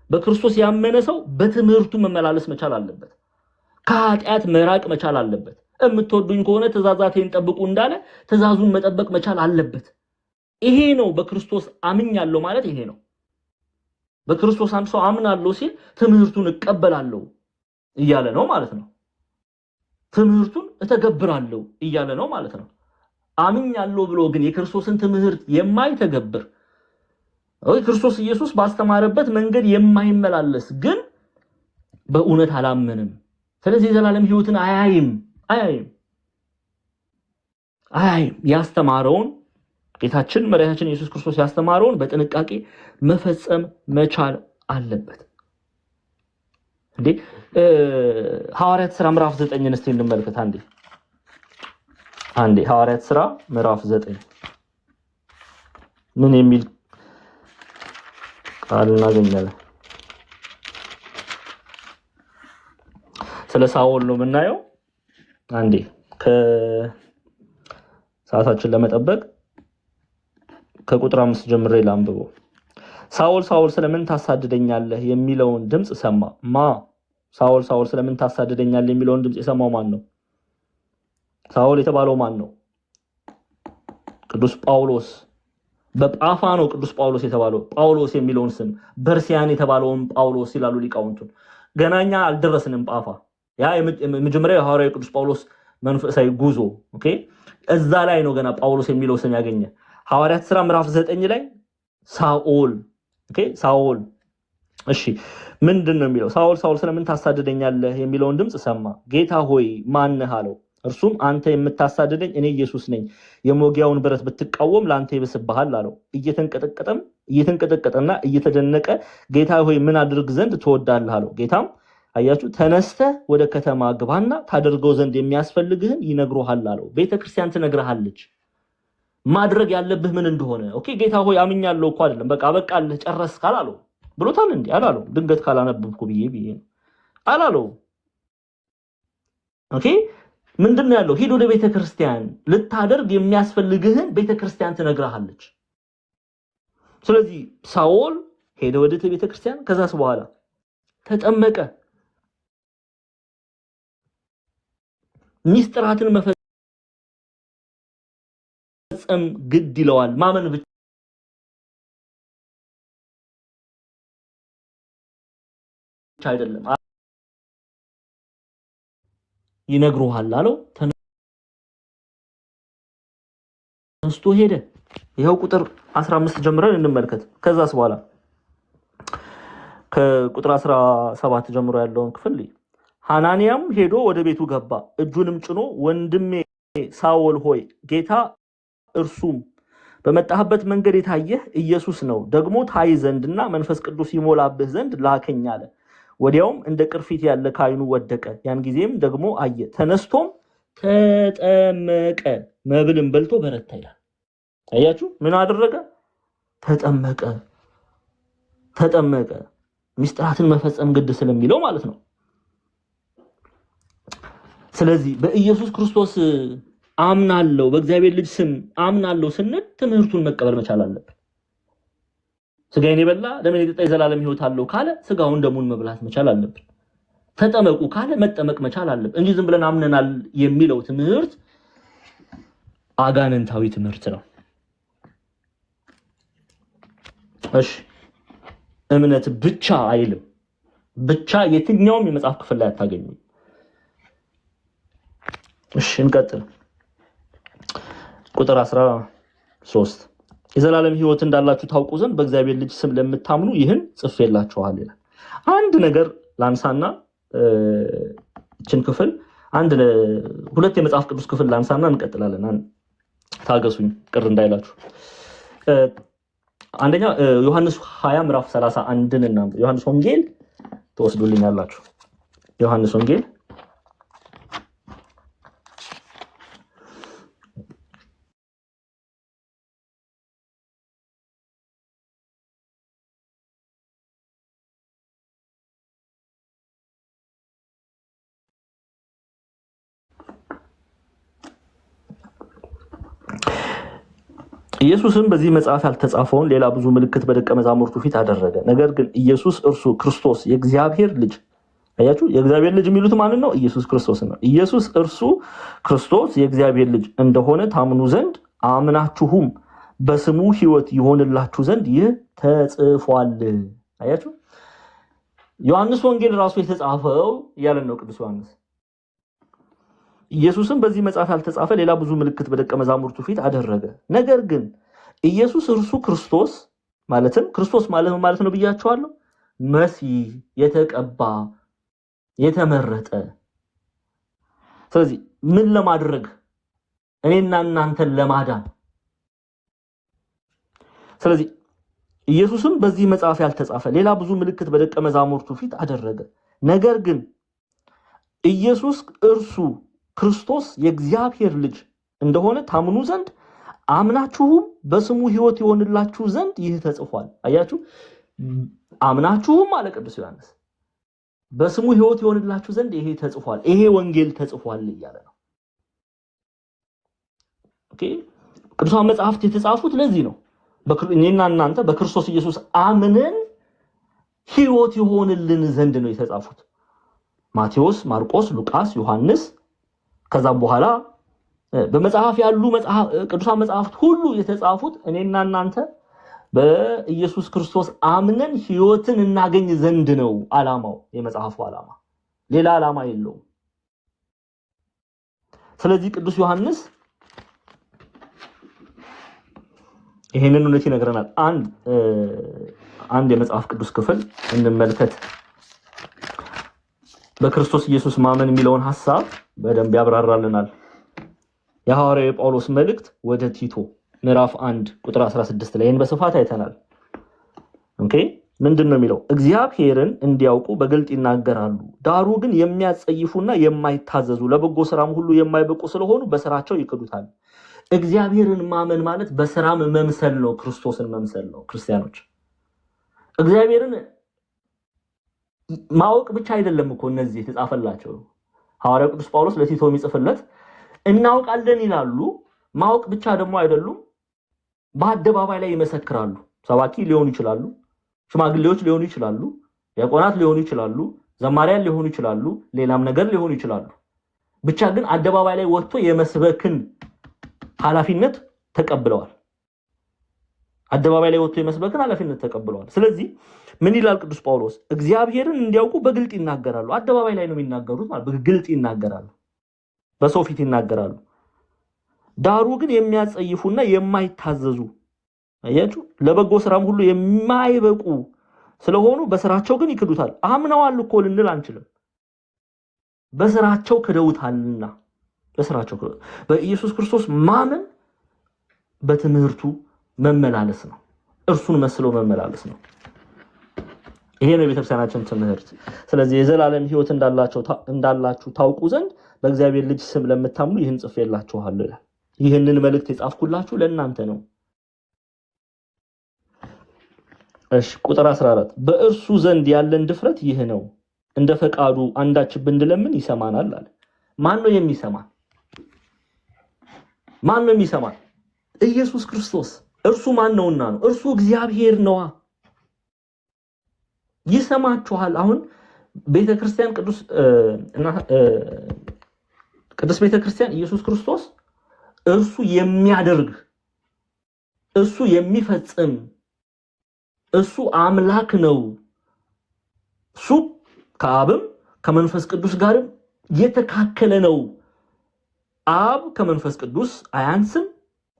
በክርስቶስ ያመነ ሰው በትምህርቱ መመላለስ መቻል አለበት። ከኃጢአት መራቅ መቻል አለበት። እምትወዱኝ ከሆነ ትእዛዛቴን ጠብቁ እንዳለ ትእዛዙን መጠበቅ መቻል አለበት። ይሄ ነው በክርስቶስ አምኛለሁ ማለት ይሄ ነው። በክርስቶስ አንድ ሰው አምናለሁ ሲል ትምህርቱን እቀበላለሁ እያለ ነው ማለት ነው። ትምህርቱን እተገብራለሁ እያለ ነው ማለት ነው። አምኛለሁ ብሎ ግን የክርስቶስን ትምህርት የማይተገብር ክርስቶስ ኢየሱስ ባስተማረበት መንገድ የማይመላለስ ግን በእውነት አላመንም። ስለዚህ የዘላለም ሕይወትን አያይም። ያስተማረውን ጌታችን መድኃኒታችን ኢየሱስ ክርስቶስ ያስተማረውን በጥንቃቄ መፈጸም መቻል አለበት። ሐዋርያት ሥራ ምዕራፍ 9 እስቲ እንመልከት። አንዴ ሐዋርያት ሥራ ምዕራፍ 9 ምን የሚል ቃል እናገኛለን? ስለ ሳኦል ነው የምናየው። አንዴ ከሰዓታችን ለመጠበቅ ከቁጥር 5 ጀምሬ ላንብበው። ሳኦል ሳኦል ስለምን ታሳድደኛለህ የሚለውን ድምጽ ሰማ። ሳኦል ሳኦል ስለምን ታሳድደኛለህ የሚለውን ድምጽ የሰማው ማን ነው? ሳኦል የተባለው ማን ነው? ቅዱስ ጳውሎስ። በጳፋ ነው ቅዱስ ጳውሎስ የተባለው። ጳውሎስ የሚለውን ስም በርሲያን የተባለውን ጳውሎስ ይላሉ ሊቃውንቱ። ገናኛ አልደረስንም ጳፋ። ያ የመጀመሪያው ሐዋርያው ቅዱስ ጳውሎስ መንፈሳዊ ጉዞ ኦኬ፣ እዛ ላይ ነው ገና ጳውሎስ የሚለው ስም ያገኘ። ሐዋርያት ሥራ ምዕራፍ 9 ላይ ሳኦል ኦኬ፣ ሳኦል እሺ፣ ምንድነው የሚለው? ሳኦል ሳኦል ስለምን ታሳድደኛለህ የሚለውን ድምጽ ሰማ። ጌታ ሆይ ማን ነህ አለው። እርሱም አንተ የምታሳድደኝ እኔ ኢየሱስ ነኝ፣ የሞጊያውን ብረት ብትቃወም ለአንተ ይብስብሃል አለው። እየተንቀጠቀጠና እየተደነቀ ጌታ ሆይ ምን አድርግ ዘንድ ትወዳለህ አለው። ጌታም አያችሁ ተነስተህ ወደ ከተማ ግባና ታደርገው ዘንድ የሚያስፈልግህን ይነግሩሃል አለው። ቤተክርስቲያን ትነግርሃለች ማድረግ ያለብህ ምን እንደሆነ። ኦኬ ጌታ ሆይ አምኛለሁ እኮ አይደለም በቃ በቃልህ ጨረስክ አላለው። ብሎታል እንዴ? አላለው። ድንገት ካላነበብኩ ብዬ አላለው። ኦኬ ምንድነው ያለው? ሂድ ወደ ቤተክርስቲያን ልታደርግ የሚያስፈልግህን ቤተክርስቲያን ትነግርሃለች። ስለዚህ ሳኦል ሄደ ወደ ቤተክርስቲያን። ከዛስ በኋላ ተጠመቀ። ሚስጥራትን መፈጸም ግድ ይለዋል። ማመን ብቻ አይደለም። ይነግሩሃል አለው። ተነስቶ ሄደ። ይሄው ቁጥር 15 ጀምረን እንመልከት። ከዛስ በኋላ ከቁጥር 17 ጀምሮ ያለውን ክፍል ሐናንያም ሄዶ ወደ ቤቱ ገባ፣ እጁንም ጭኖ ወንድሜ ሳኦል ሆይ ጌታ እርሱም በመጣህበት መንገድ የታየህ ኢየሱስ ነው፣ ደግሞ ታይ ዘንድና መንፈስ ቅዱስ ይሞላብህ ዘንድ ላከኝ አለ። ወዲያውም እንደ ቅርፊት ያለ ከዓይኑ ወደቀ። ያን ጊዜም ደግሞ አየ። ተነስቶም ተጠመቀ፣ መብልን በልቶ በረታ ይላል። አያችሁ ምን አደረገ? ተጠመቀ። ሚስጥራትን መፈጸም ግድ ስለሚለው ማለት ነው። ስለዚህ በኢየሱስ ክርስቶስ አምናለሁ፣ በእግዚአብሔር ልጅ ስም አምናለሁ ስንል ትምህርቱን መቀበል መቻል አለብን። ስጋዬን የበላ ደሜን የጠጣ የዘላለም ሕይወት አለው ካለ ስጋውን ደሙን መብላት መቻል አለብን። ተጠመቁ ካለ መጠመቅ መቻል አለብን እንጂ ዝም ብለን አምነናል የሚለው ትምህርት አጋንንታዊ ትምህርት ነው። እሺ እምነት ብቻ አይልም። ብቻ የትኛውም የመጽሐፍ ክፍል ላይ አታገኙም። እሺ እንቀጥል። ቁጥር 13 የዘላለም ሕይወት እንዳላችሁ ታውቁ ዘንድ በእግዚአብሔር ልጅ ስም ለምታምኑ ይህን ጽፌላችኋል ይላል። አንድ ነገር ላንሳና እችን ክፍል ሁለት የመጽሐፍ ቅዱስ ክፍል ላንሳና እንቀጥላለን። ታገሱኝ ቅር እንዳይላችሁ። አንደኛ ዮሐንስ 20 ምዕራፍ 31 እና ዮሐንስ ወንጌል ተወስዱልኛላችሁ። ዮሐንስ ወንጌል ኢየሱስም በዚህ መጽሐፍ ያልተጻፈውን ሌላ ብዙ ምልክት በደቀ መዛሙርቱ ፊት አደረገ። ነገር ግን ኢየሱስ እርሱ ክርስቶስ የእግዚአብሔር ልጅ፣ አያችሁ የእግዚአብሔር ልጅ የሚሉት ማንን ነው? ኢየሱስ ክርስቶስ ነው። ኢየሱስ እርሱ ክርስቶስ የእግዚአብሔር ልጅ እንደሆነ ታምኑ ዘንድ አምናችሁም በስሙ ሕይወት ይሆንላችሁ ዘንድ ይህ ተጽፏል። አያችሁ ዮሐንስ ወንጌል ራሱ የተጻፈው እያለን ነው ቅዱስ ዮሐንስ። ኢየሱስም በዚህ መጽሐፍ ያልተጻፈ ሌላ ብዙ ምልክት በደቀ መዛሙርቱ ፊት አደረገ። ነገር ግን ኢየሱስ እርሱ ክርስቶስ ማለትም ክርስቶስ ማለት ነው ብያቸዋለሁ፣ መሲህ፣ የተቀባ፣ የተመረጠ። ስለዚህ ምን ለማድረግ? እኔና እናንተን ለማዳን። ስለዚህ ኢየሱስም በዚህ መጽሐፍ ያልተጻፈ ሌላ ብዙ ምልክት በደቀ መዛሙርቱ ፊት አደረገ። ነገር ግን ኢየሱስ እርሱ ክርስቶስ የእግዚአብሔር ልጅ እንደሆነ ታምኑ ዘንድ አምናችሁም በስሙ ሕይወት ይሆንላችሁ ዘንድ ይህ ተጽፏል። አያችሁ አምናችሁም አለ ቅዱስ ዮሐንስ በስሙ ሕይወት ይሆንላችሁ ዘንድ ይሄ ተጽፏል፣ ይሄ ወንጌል ተጽፏል እያለ ነው። ኦኬ ቅዱሳን መጽሐፍት የተጻፉት ለዚህ ነው። እኔና እናንተ በክርስቶስ ኢየሱስ አምነን ሕይወት ይሆንልን ዘንድ ነው የተጻፉት። ማቴዎስ፣ ማርቆስ፣ ሉቃስ፣ ዮሐንስ ከዛም በኋላ በመጽሐፍ ያሉ ቅዱሳን መጽሐፍት ሁሉ የተጻፉት እኔና እናንተ በኢየሱስ ክርስቶስ አምነን ሕይወትን እናገኝ ዘንድ ነው ዓላማው። የመጽሐፉ ዓላማ ሌላ ዓላማ የለውም። ስለዚህ ቅዱስ ዮሐንስ ይሄንን እውነት ይነግረናል። አንድ የመጽሐፍ ቅዱስ ክፍል እንመልከት። በክርስቶስ ኢየሱስ ማመን የሚለውን ሐሳብ በደንብ ያብራራልናል። የሐዋርያው ጳውሎስ መልእክት ወደ ቲቶ ምዕራፍ 1 ቁጥር 16 ላይ ይህን በስፋት አይተናል። ኦኬ ምንድነው የሚለው? እግዚአብሔርን እንዲያውቁ በግልጥ ይናገራሉ፣ ዳሩ ግን የሚያጸይፉና የማይታዘዙ ለበጎ ስራም ሁሉ የማይበቁ ስለሆኑ በስራቸው ይክዱታል። እግዚአብሔርን ማመን ማለት በስራም መምሰል ነው፣ ክርስቶስን መምሰል ነው። ክርስቲያኖች እግዚአብሔርን ማወቅ ብቻ አይደለም እኮ እነዚህ የተጻፈላቸው። ሐዋርያው ቅዱስ ጳውሎስ ለቲቶ የሚጽፍለት እናውቃለን ይላሉ፣ ማወቅ ብቻ ደግሞ አይደሉም፣ በአደባባይ ላይ ይመሰክራሉ። ሰባኪ ሊሆኑ ይችላሉ፣ ሽማግሌዎች ሊሆኑ ይችላሉ፣ ዲያቆናት ሊሆኑ ይችላሉ፣ ዘማሪያን ሊሆኑ ይችላሉ፣ ሌላም ነገር ሊሆኑ ይችላሉ። ብቻ ግን አደባባይ ላይ ወጥቶ የመስበክን ኃላፊነት ተቀብለዋል። አደባባይ ላይ ወጥቶ የመስበክን ኃላፊነት ተቀብለዋል። ስለዚህ ምን ይላል ቅዱስ ጳውሎስ? እግዚአብሔርን እንዲያውቁ በግልጥ ይናገራሉ። አደባባይ ላይ ነው የሚናገሩት ማለት በግልጥ ይናገራሉ፣ በሰው ፊት ይናገራሉ። ዳሩ ግን የሚያጸይፉና የማይታዘዙ አያችሁ፣ ለበጎ ስራም ሁሉ የማይበቁ ስለሆኑ በስራቸው ግን ይክዱታል። አምነዋል እኮ ልንል አንችልም፣ በስራቸው ክደውታልና። በስራቸው በኢየሱስ ክርስቶስ ማመን በትምህርቱ መመላለስ ነው፣ እርሱን መስሎ መመላለስ ነው። ይሄ ነው የቤተክርስቲያናችን ትምህርት። ስለዚህ የዘላለም ሕይወት እንዳላችሁ ታውቁ ዘንድ በእግዚአብሔር ልጅ ስም ለምታምኑ ይህን ጽፌላችኋለሁ ይላል። ይህንን መልእክት የጻፍኩላችሁ ለእናንተ ነው። እሺ ቁጥር 14 በእርሱ ዘንድ ያለን ድፍረት ይህ ነው፣ እንደ ፈቃዱ አንዳች ብንለምን ይሰማናል አለ። ማን ነው የሚሰማን? ማን ነው የሚሰማን? ኢየሱስ ክርስቶስ። እርሱ ማን ነውና ነው? እርሱ እግዚአብሔር ነዋ። ይሰማችኋል። አሁን ቤተክርስቲያን ቅዱስ ቤተክርስቲያን ኢየሱስ ክርስቶስ እርሱ የሚያደርግ፣ እሱ የሚፈጽም፣ እሱ አምላክ ነው። እሱ ከአብም ከመንፈስ ቅዱስ ጋርም የተካከለ ነው። አብ ከመንፈስ ቅዱስ አያንስም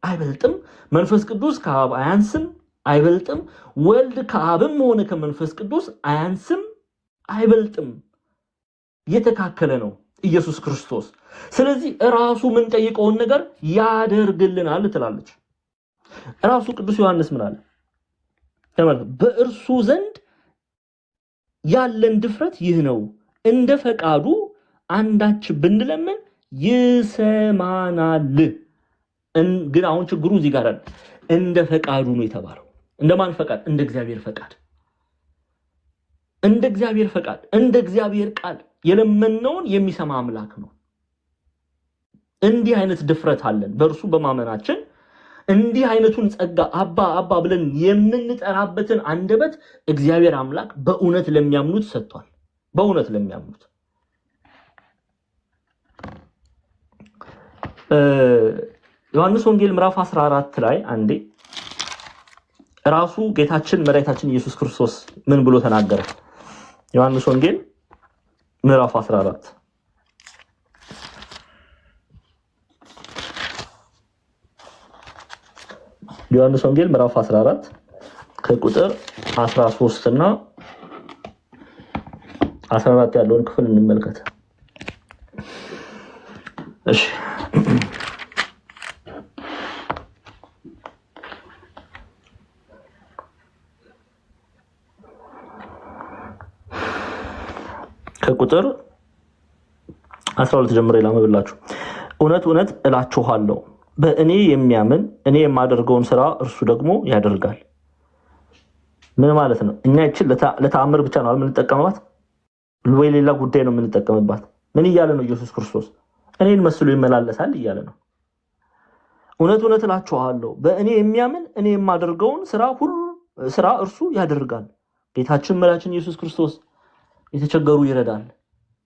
አይበልጥም፣ መንፈስ ቅዱስ ከአብ አያንስም አይበልጥም፣ ወልድ ከአብም ሆነ ከመንፈስ ቅዱስ አያንስም አይበልጥም፣ የተካከለ ነው ኢየሱስ ክርስቶስ። ስለዚህ ራሱ ምን ጠይቀውን ነገር ያደርግልናል ትላለች። ራሱ ቅዱስ ዮሐንስ ምን አለ? በእርሱ ዘንድ ያለን ድፍረት ይህ ነው፣ እንደ ፈቃዱ አንዳች ብንለምን ይሰማናል። ግን አሁን ችግሩ እዚህ ጋር አለ። እንደ ፈቃዱ ነው የተባለው። እንደማን ፈቃድ? እንደ እግዚአብሔር ፈቃድ፣ እንደ እግዚአብሔር ፈቃድ፣ እንደ እግዚአብሔር ቃል የለመነውን የሚሰማ አምላክ ነው። እንዲህ አይነት ድፍረት አለን በእርሱ በማመናችን። እንዲህ አይነቱን ጸጋ አባ አባ ብለን የምንጠራበትን አንደበት እግዚአብሔር አምላክ በእውነት ለሚያምኑት ሰጥቷል። በእውነት ለሚያምኑት ዮሐንስ ወንጌል ምዕራፍ 14 ላይ አንዴ ራሱ ጌታችን መድኃኒታችን ኢየሱስ ክርስቶስ ምን ብሎ ተናገረ? ዮሐንስ ወንጌል ምዕራፍ 14 ዮሐንስ ወንጌል ምዕራፍ 14 ከቁጥር 13 እና 14 ያለውን ክፍል እንመልከት። እሺ ከቁጥር 12 ጀምሮ ላምብላችሁ። እውነት እውነት እላችኋለሁ በእኔ የሚያምን እኔ የማደርገውን ስራ እርሱ ደግሞ ያደርጋል። ምን ማለት ነው? እኛ እቺ ለተአምር ብቻ ነው የምንጠቀምባት ወይ ሌላ ጉዳይ ነው የምንጠቀምባት? ምን እያለ ነው ኢየሱስ ክርስቶስ? እኔን መስሎ ይመላለሳል እያለ ነው። እውነት እውነት እላችኋለሁ በእኔ የሚያምን እኔ የማደርገውን ስራ እርሱ ያደርጋል። ጌታችን መድኃኒታችን ኢየሱስ ክርስቶስ የተቸገሩ ይረዳል፣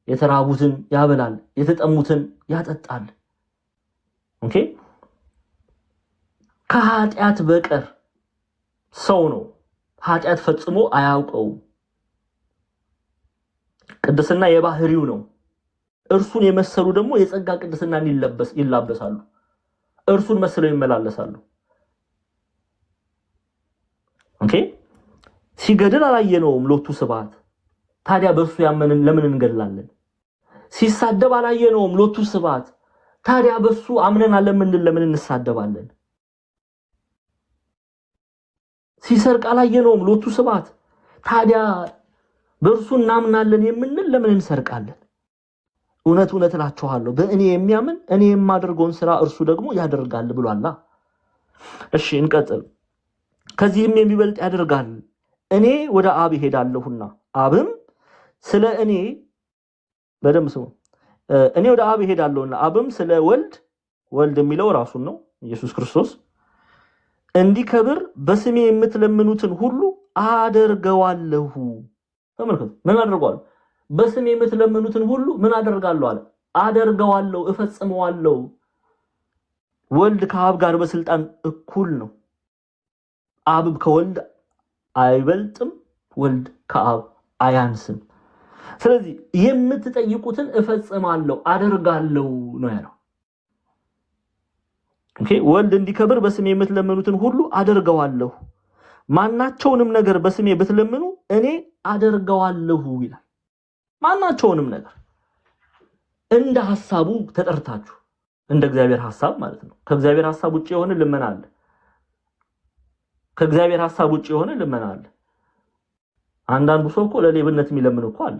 የተራቡትን ያበላል፣ የተጠሙትን ያጠጣል። ኦኬ ከኃጢአት በቀር ሰው ነው፣ ኃጢአት ፈጽሞ አያውቀው። ቅድስና የባህሪው ነው። እርሱን የመሰሉ ደግሞ የጸጋ ቅድስናን ይላበሳሉ፣ እርሱን መስለው ይመላለሳሉ። ኦኬ ሲገድል አላየነውም፣ ሎቱ ስብሐት። ታዲያ በእርሱ ያመንን ለምን እንገድላለን? ሲሳደብ አላየነውም፣ ሎቱ ስብሐት። ታዲያ በሱ አምነናል ለምን እንሳደባለን? ሲሰርቅ አላየነውም ሎቱ ስብሐት። ታዲያ በእርሱ እናምናለን የምንል ለምን እንሰርቃለን? እውነት እላችኋለሁ በእኔ የሚያምን እኔ የማደርገውን ስራ እርሱ ደግሞ ያደርጋል ብሏላ። እሺ እንቀጥል። ከዚህም የሚበልጥ ያደርጋል፣ እኔ ወደ አብ እሄዳለሁና አብም ስለ እኔ በደም ስሙ እኔ ወደ አብ እሄዳለሁና አብም ስለ ወልድ የሚለው ራሱን ነው ኢየሱስ ክርስቶስ እንዲከብር በስሜ የምትለምኑትን ሁሉ አደርገዋለሁ። ተመልከቱ፣ ምን አደርገዋለሁ? በስሜ የምትለምኑትን ሁሉ ምን አደርጋለሁ አለ? አደርገዋለሁ፣ እፈጽመዋለሁ። ወልድ ከአብ ጋር በስልጣን እኩል ነው። አብ ከወልድ አይበልጥም፣ ወልድ ከአብ አያንስም። ስለዚህ የምትጠይቁትን እፈጽማለሁ፣ አደርጋለሁ ነው ያለው። ኦኬ፣ ወልድ እንዲከብር በስሜ የምትለምኑትን ሁሉ አደርገዋለሁ፣ ማናቸውንም ነገር በስሜ ብትለምኑ እኔ አደርገዋለሁ ይላል። ማናቸውንም ነገር እንደ ሐሳቡ ተጠርታችሁ እንደ እግዚአብሔር ሐሳብ ማለት ነው። ከእግዚአብሔር ሐሳብ ውጪ የሆነ ልመና አለ። ከእግዚአብሔር ሐሳብ ውጪ የሆነ ልመና አለ። አንዳንዱ ሰው እኮ ለሌብነት የሚለምን እኮ አለ።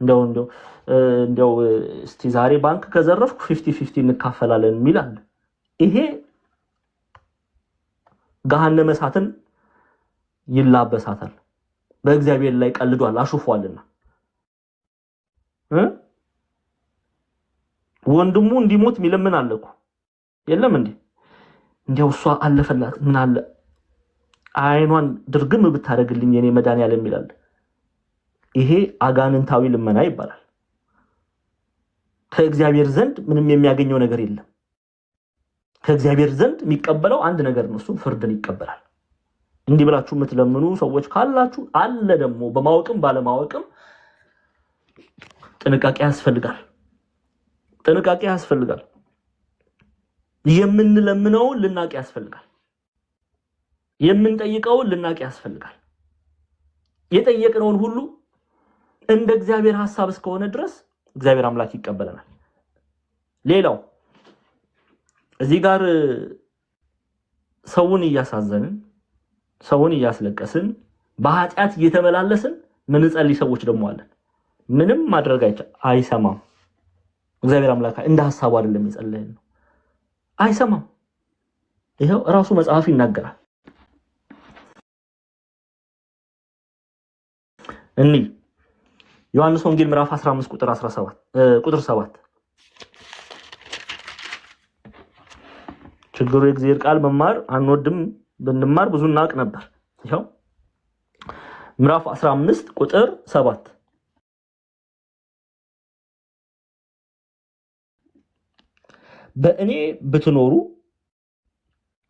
እንደው እስቲ ዛሬ ባንክ ከዘረፍኩ 50-50 እንካፈላለን የሚል አለ። ይሄ ገሃነመ እሳትን ይላበሳታል። በእግዚአብሔር ላይ ቀልዷል፣ አሹፏልና ወንድሙ እንዲሞት የሚለምን አለ እኮ የለም እንዴ? እንደው እሷ አለፈላት ምን አለ አይኗን ድርግም ብታደርግልኝ የኔ መድኃኒዓለም ይላል። ይሄ አጋንንታዊ ልመና ይባላል። ከእግዚአብሔር ዘንድ ምንም የሚያገኘው ነገር የለም። ከእግዚአብሔር ዘንድ የሚቀበለው አንድ ነገር ነው፣ እሱም ፍርድን ይቀበላል። እንዲህ ብላችሁ የምትለምኑ ሰዎች ካላችሁ አለ ደግሞ በማወቅም ባለማወቅም ጥንቃቄ ያስፈልጋል። ጥንቃቄ ያስፈልጋል። የምንለምነውን ልናቅ ያስፈልጋል። የምንጠይቀውን ልናቅ ያስፈልጋል። የጠየቅነውን ሁሉ እንደ እግዚአብሔር ሐሳብ እስከሆነ ድረስ እግዚአብሔር አምላክ ይቀበለናል። ሌላው እዚህ ጋር ሰውን እያሳዘንን ሰውን እያስለቀስን በኃጢአት እየተመላለስን ምን ጸልይ ሰዎች ደግሞ አለን። ምንም ማድረግ አይሰማም። እግዚአብሔር አምላክ እንደ ሐሳቡ አይደለም ይጸልየን ነው። አይሰማም። ይሄው ራሱ መጽሐፍ ይናገራል። እኒ ዮሐንስ ወንጌል ምዕራፍ 15 ቁጥር 7 ችግሩ የእግዚአብሔር ቃል መማር አንወድም፣ ብንማር ብዙ እናቅ ነበር። ይሄው ምዕራፍ 15 ቁጥር 7 በእኔ ብትኖሩ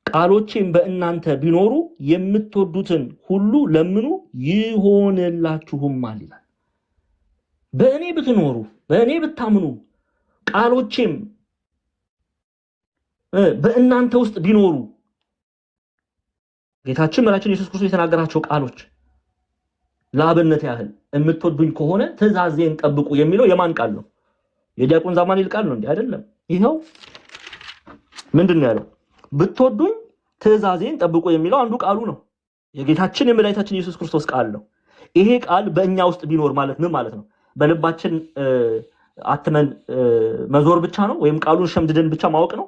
ቃሎቼም በእናንተ ቢኖሩ የምትወዱትን ሁሉ ለምኑ ይሆንላችሁማል ይላል። በእኔ ብትኖሩ በእኔ ብታምኑ ቃሎቼም በእናንተ ውስጥ ቢኖሩ ጌታችን መድኃኒታችን ኢየሱስ ክርስቶስ የተናገራቸው ቃሎች ለአብነት ያህል የምትወዱኝ ከሆነ ትእዛዜን ጠብቁ የሚለው የማን ቃል ነው? የዲያቆን ዛማኒል ቃል ነው እንዴ? አይደለም። ይሄው ምንድነው ያለው? ብትወዱኝ ትእዛዜን ጠብቁ የሚለው አንዱ ቃሉ ነው። የጌታችን የመድኃኒታችን ኢየሱስ ክርስቶስ ቃል ነው። ይሄ ቃል በእኛ ውስጥ ቢኖር ማለት ምን ማለት ነው? በልባችን አትመን መዞር ብቻ ነው ወይም ቃሉን ሸምድደን ብቻ ማወቅ ነው?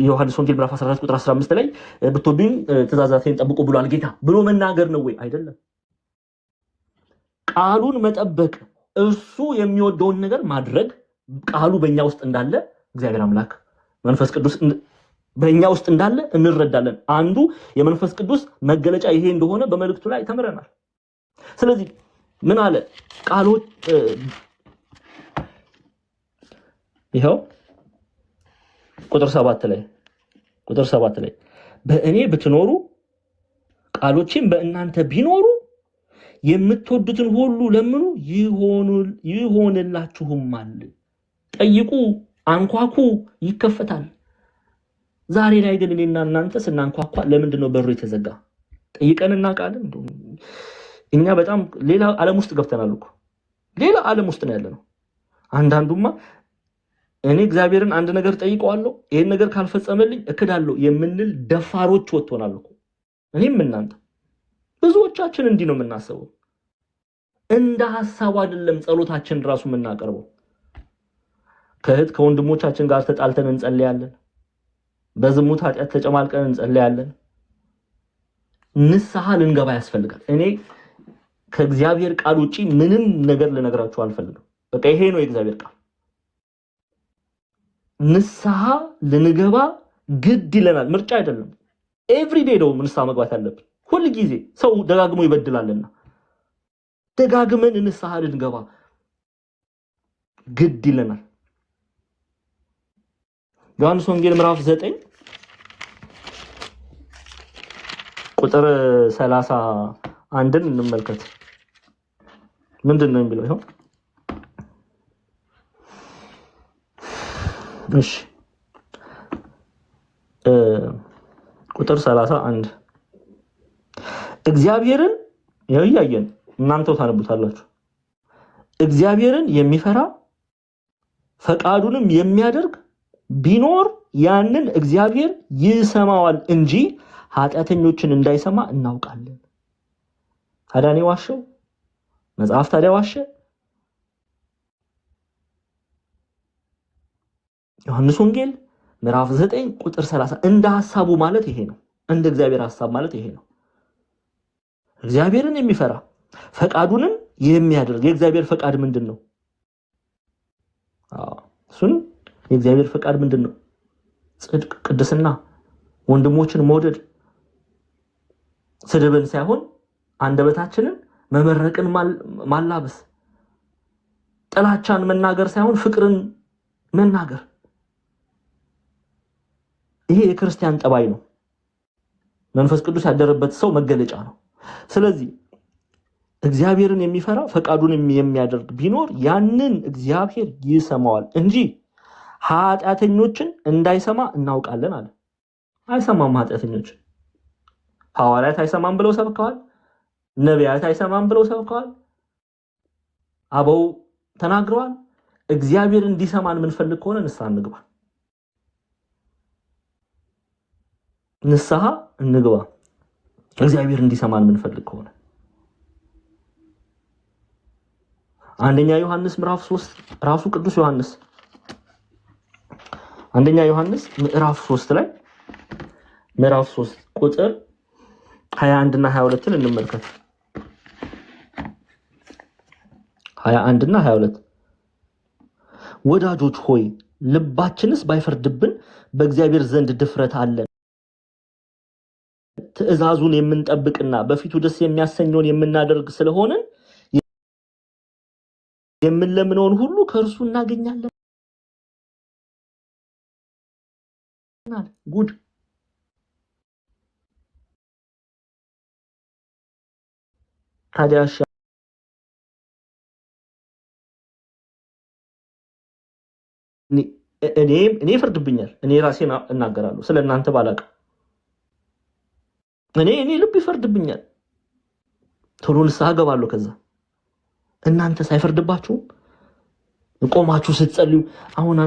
ዮሐንስ ወንጌል ምዕራፍ 14 ቁጥር 15 ላይ ብትወዱኝ ትእዛዛቴን ጠብቁ ብሏል ጌታ ብሎ መናገር ነው ወይ? አይደለም። ቃሉን መጠበቅ፣ እሱ የሚወደውን ነገር ማድረግ፣ ቃሉ በእኛ ውስጥ እንዳለ እግዚአብሔር አምላክ መንፈስ ቅዱስ በእኛ ውስጥ እንዳለ እንረዳለን። አንዱ የመንፈስ ቅዱስ መገለጫ ይሄ እንደሆነ በመልእክቱ ላይ ተምረናል። ስለዚህ ምን አለ? ቃሎች ይሄው ቁጥር 7 ላይ በእኔ ብትኖሩ ቃሎቼም በእናንተ ቢኖሩ የምትወዱትን ሁሉ ለምኑ ይሆንላችሁማል። ጠይቁ፣ አንኳኩ፣ ይከፈታል። ዛሬ ላይ ግን እኔና እናንተ ስናንኳኳ ለምንድን ነው በሩ የተዘጋ? ጠይቀን እናውቃለን? እኛ በጣም ሌላ ዓለም ውስጥ ገብተናል እኮ። ሌላ ዓለም ውስጥ ነው ያለነው። አንዳንዱማ እኔ እግዚአብሔርን አንድ ነገር ጠይቀዋለሁ ይሄን ነገር ካልፈጸመልኝ እክዳለሁ የምንል ደፋሮች ወጥቶናል እኮ እኔም እናንተ ብዙዎቻችን እንዲህ ነው የምናስበው እንደ ሐሳቡ አይደለም ጸሎታችን ራሱ የምናቀርበው ከእህት ከወንድሞቻችን ጋር ተጣልተን እንጸልያለን በዝሙት ኃጢአት ተጨማልቀን እንጸልያለን ንስሐ ልንገባ ያስፈልጋል እኔ ከእግዚአብሔር ቃል ውጪ ምንም ነገር ልነግራችሁ አልፈልግም በቃ ይሄ ነው የእግዚአብሔር ቃል ንስሐ ልንገባ ግድ ይለናል ምርጫ አይደለም ኤቭሪ ዴይ ነው ንስሐ መግባት ያለብን ሁሉ ጊዜ ሰው ደጋግሞ ይበድላልና ደጋግመን ንስሐ ልንገባ ግድ ይለናል ዮሐንስ ወንጌል ምዕራፍ 9 ቁጥር 31ን እንመልከት ምንድነው የሚለው ይሄው እሺ ቁጥር 31 እግዚአብሔርን ያያየን እናንተው ታነቡታላችሁ እግዚአብሔርን የሚፈራ ፈቃዱንም የሚያደርግ ቢኖር ያንን እግዚአብሔር ይሰማዋል እንጂ ኃጢአተኞችን እንዳይሰማ እናውቃለን ታዲያ ዋሸው መጽሐፍ ታዲያ ዋሸ ዮሐንስ ወንጌል ምዕራፍ 9 ቁጥር 30 እንደ ሐሳቡ ማለት ይሄ ነው እንደ እግዚአብሔር ሐሳብ ማለት ይሄ ነው እግዚአብሔርን የሚፈራ ፈቃዱንም የሚያደርግ የእግዚአብሔር ፈቃድ ምንድነው እሱን የእግዚአብሔር ፈቃድ ምንድነው ጽድቅ ቅድስና ወንድሞችን መውደድ ስድብን ሳይሆን አንደበታችንን መመረቅን ማላበስ ጥላቻን መናገር ሳይሆን ፍቅርን መናገር ይሄ የክርስቲያን ጠባይ ነው መንፈስ ቅዱስ ያደረበት ሰው መገለጫ ነው ስለዚህ እግዚአብሔርን የሚፈራ ፈቃዱን የሚያደርግ ቢኖር ያንን እግዚአብሔር ይሰማዋል እንጂ ኃጢአተኞችን እንዳይሰማ እናውቃለን አለ አይሰማም ኃጢአተኞችን ሐዋርያት አይሰማም ብለው ሰብከዋል ነቢያት አይሰማም ብለው ሰብከዋል አበው ተናግረዋል እግዚአብሔር እንዲሰማን ምንፈልግ ከሆነ ንስሐ እንግባ ንስሐ እንግባ እግዚአብሔር እንዲሰማን ምንፈልግ ከሆነ አንደኛ ዮሐንስ ምዕራፍ 3 ራሱ ቅዱስ ዮሐንስ አንደኛ ዮሐንስ ምዕራፍ 3 ላይ ምዕራፍ 3 ቁጥር 21 እና 22ን እንመልከት 21 እና 22 ወዳጆች ሆይ ልባችንስ ባይፈርድብን በእግዚአብሔር ዘንድ ድፍረት አለን ትእዛዙን የምንጠብቅና በፊቱ ደስ የሚያሰኘውን የምናደርግ ስለሆነ የምንለምነውን ሁሉ ከእርሱ እናገኛለን ጉድ ታዲያሽ እኔ ይፈርድብኛል እኔ ራሴን እናገራለሁ ስለናንተ ባላቅ እኔ ልብ ይፈርድብኛል ቶሎ ንስሐ ገባለሁ ከዛ እናንተ ሳይፈርድባችሁ ቆማችሁ ስትጸልዩ አሁን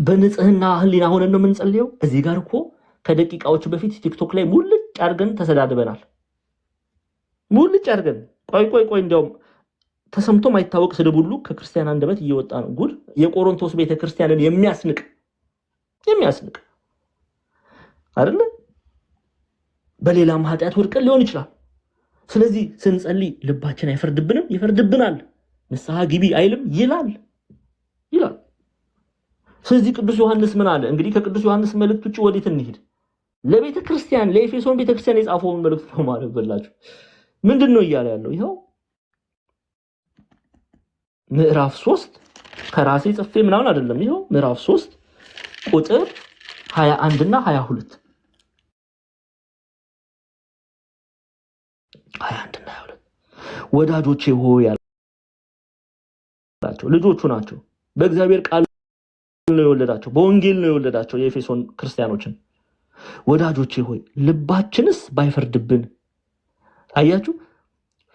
በንጽህና ህሊና ሆነን ነው የምንጸልየው እዚህ ጋር እኮ ከደቂቃዎች በፊት ቲክቶክ ላይ ሙልጭ አድርገን ተሰዳድበናል ሙልጭ አድርገን ቆይ እንደውም ተሰምቶ ማይታወቅ ስድብ ሁሉ ከክርስቲያን አንደበት እየወጣ ነው ጉድ የቆሮንቶስ ቤተክርስቲያንን የሚያስንቅ አይደለ በሌላም ኃጢአት ወድቀን ሊሆን ይችላል ስለዚህ ስንጸልይ ልባችን አይፈርድብንም ይፈርድብናል ንስሐ ግቢ አይልም ይላል ስለዚህ ቅዱስ ዮሐንስ ምን አለ እንግዲህ ከቅዱስ ዮሐንስ መልእክት ውጪ ወዴት እንሂድ ለቤተክርስቲያን ለኤፌሶን ቤተክርስቲያን የጻፈውን መልእክት ነው ማለት በላችሁ ምንድነው እያለ ያለው ይሄው ምዕራፍ 3 ከራሴ ጽፌ ምናምን አይደለም ይሄው ምዕራፍ 3 ቁጥር 21 እና 22 21 እና 22 ወዳጆቼ ሆይ ያላቸው ልጆቹ ናቸው በእግዚአብሔር ቃል ነው የወለዳቸው በወንጌል ነው የወለዳቸው የኤፌሶን ክርስቲያኖችን ወዳጆቼ ሆይ ልባችንስ ባይፈርድብን አያችሁ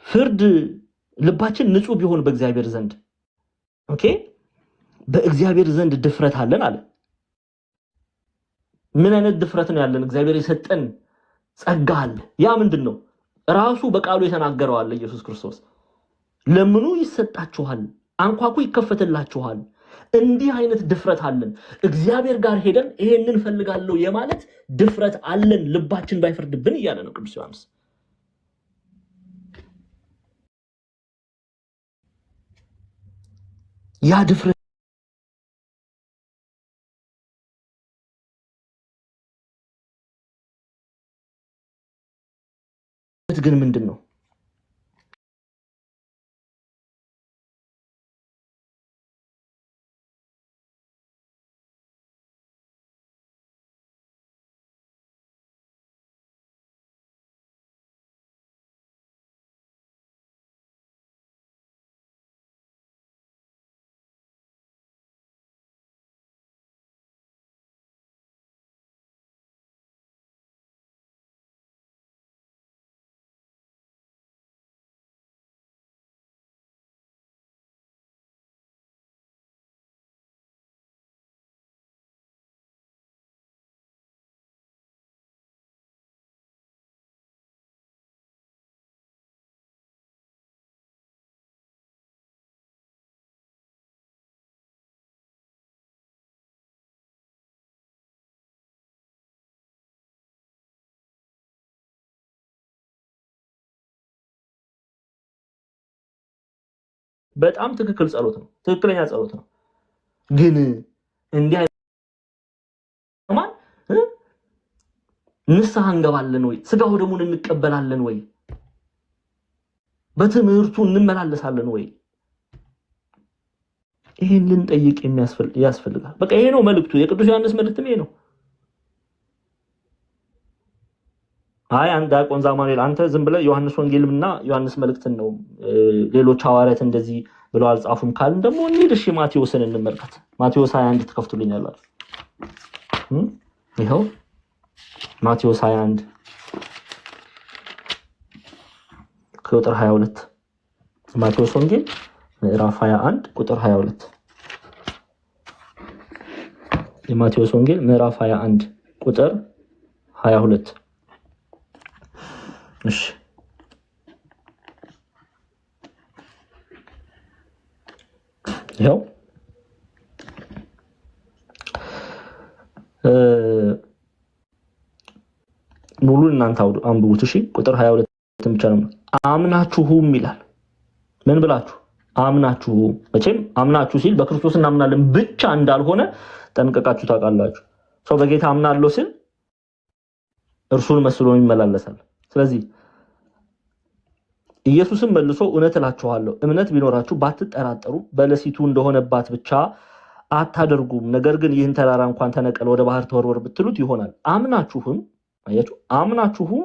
ፍርድ ልባችን ንጹህ ቢሆን በእግዚአብሔር ዘንድ ኦኬ በእግዚአብሔር ዘንድ ድፍረት አለን አለ። ምን አይነት ድፍረት ነው ያለን? እግዚአብሔር የሰጠን ጸጋ አለ። ያ ምንድነው? ራሱ በቃሉ የተናገረው አለ ኢየሱስ ክርስቶስ። ለምኑ ይሰጣችኋል፣ አንኳኩ ይከፈትላችኋል። እንዲህ አይነት ድፍረት አለን። እግዚአብሔር ጋር ሄደን ይሄንን ፈልጋለሁ የማለት ድፍረት አለን፣ ልባችን ባይፈርድብን እያለ ነው ቅዱስ ዮሐንስ። ያ ድፍረት ግን ምንድነው? በጣም ትክክል ጸሎት ነው፣ ትክክለኛ ጸሎት ነው። ግን እንዲህ ንስሐ እንገባለን ወይ? ስጋው ደሙን እንቀበላለን ወይ? በትምህርቱ እንመላለሳለን ወይ? ይሄን ልንጠይቅ ያስፈልጋል። በቃ ይሄ ነው መልእክቱ። የቅዱስ ዮሐንስ መልእክትም ይሄ ነው። አይ አንድ ዲያቆን ዛማኑኤል አንተ ዝም ብለህ ዮሐንስ ወንጌልና ዮሐንስ መልእክትን ነው ሌሎች ሐዋርያት እንደዚህ ብለው አልጻፉም ካልን ደግሞ እንሂድ። እሺ ማቴዎስን እንመልከት። ማቴዎስ 21 ተከፍቱልኛላችሁ። ይሄው ማቴዎስ 21 ቁጥር 22 ማቴዎስ ወንጌል ምዕራፍ 21 ቁጥር 22 የማቴዎስ ወንጌል ምዕራፍ 21 ቁጥር 22 እሺ ያው ሙሉ እናንተ አንብቡት። እሺ ቁጥር 22 ብቻ ነው። አምናችሁም ይላል። ምን ብላችሁ አምናችሁ? መቼም አምናችሁ ሲል በክርስቶስ እናምናለን ብቻ እንዳልሆነ ጠንቀቃችሁ ታውቃላችሁ። ሰው በጌታ አምናለሁ ሲል እርሱን መስሎ ይመላለሳል። ስለዚህ ኢየሱስም መልሶ እውነት እላችኋለሁ እምነት ቢኖራችሁ ባትጠራጠሩ በለሲቱ እንደሆነባት ብቻ አታደርጉም። ነገር ግን ይህን ተራራ እንኳን ተነቀል ወደ ባህር ተወርወር ብትሉት ይሆናል። አምናችሁም አያችሁ፣ አምናችሁም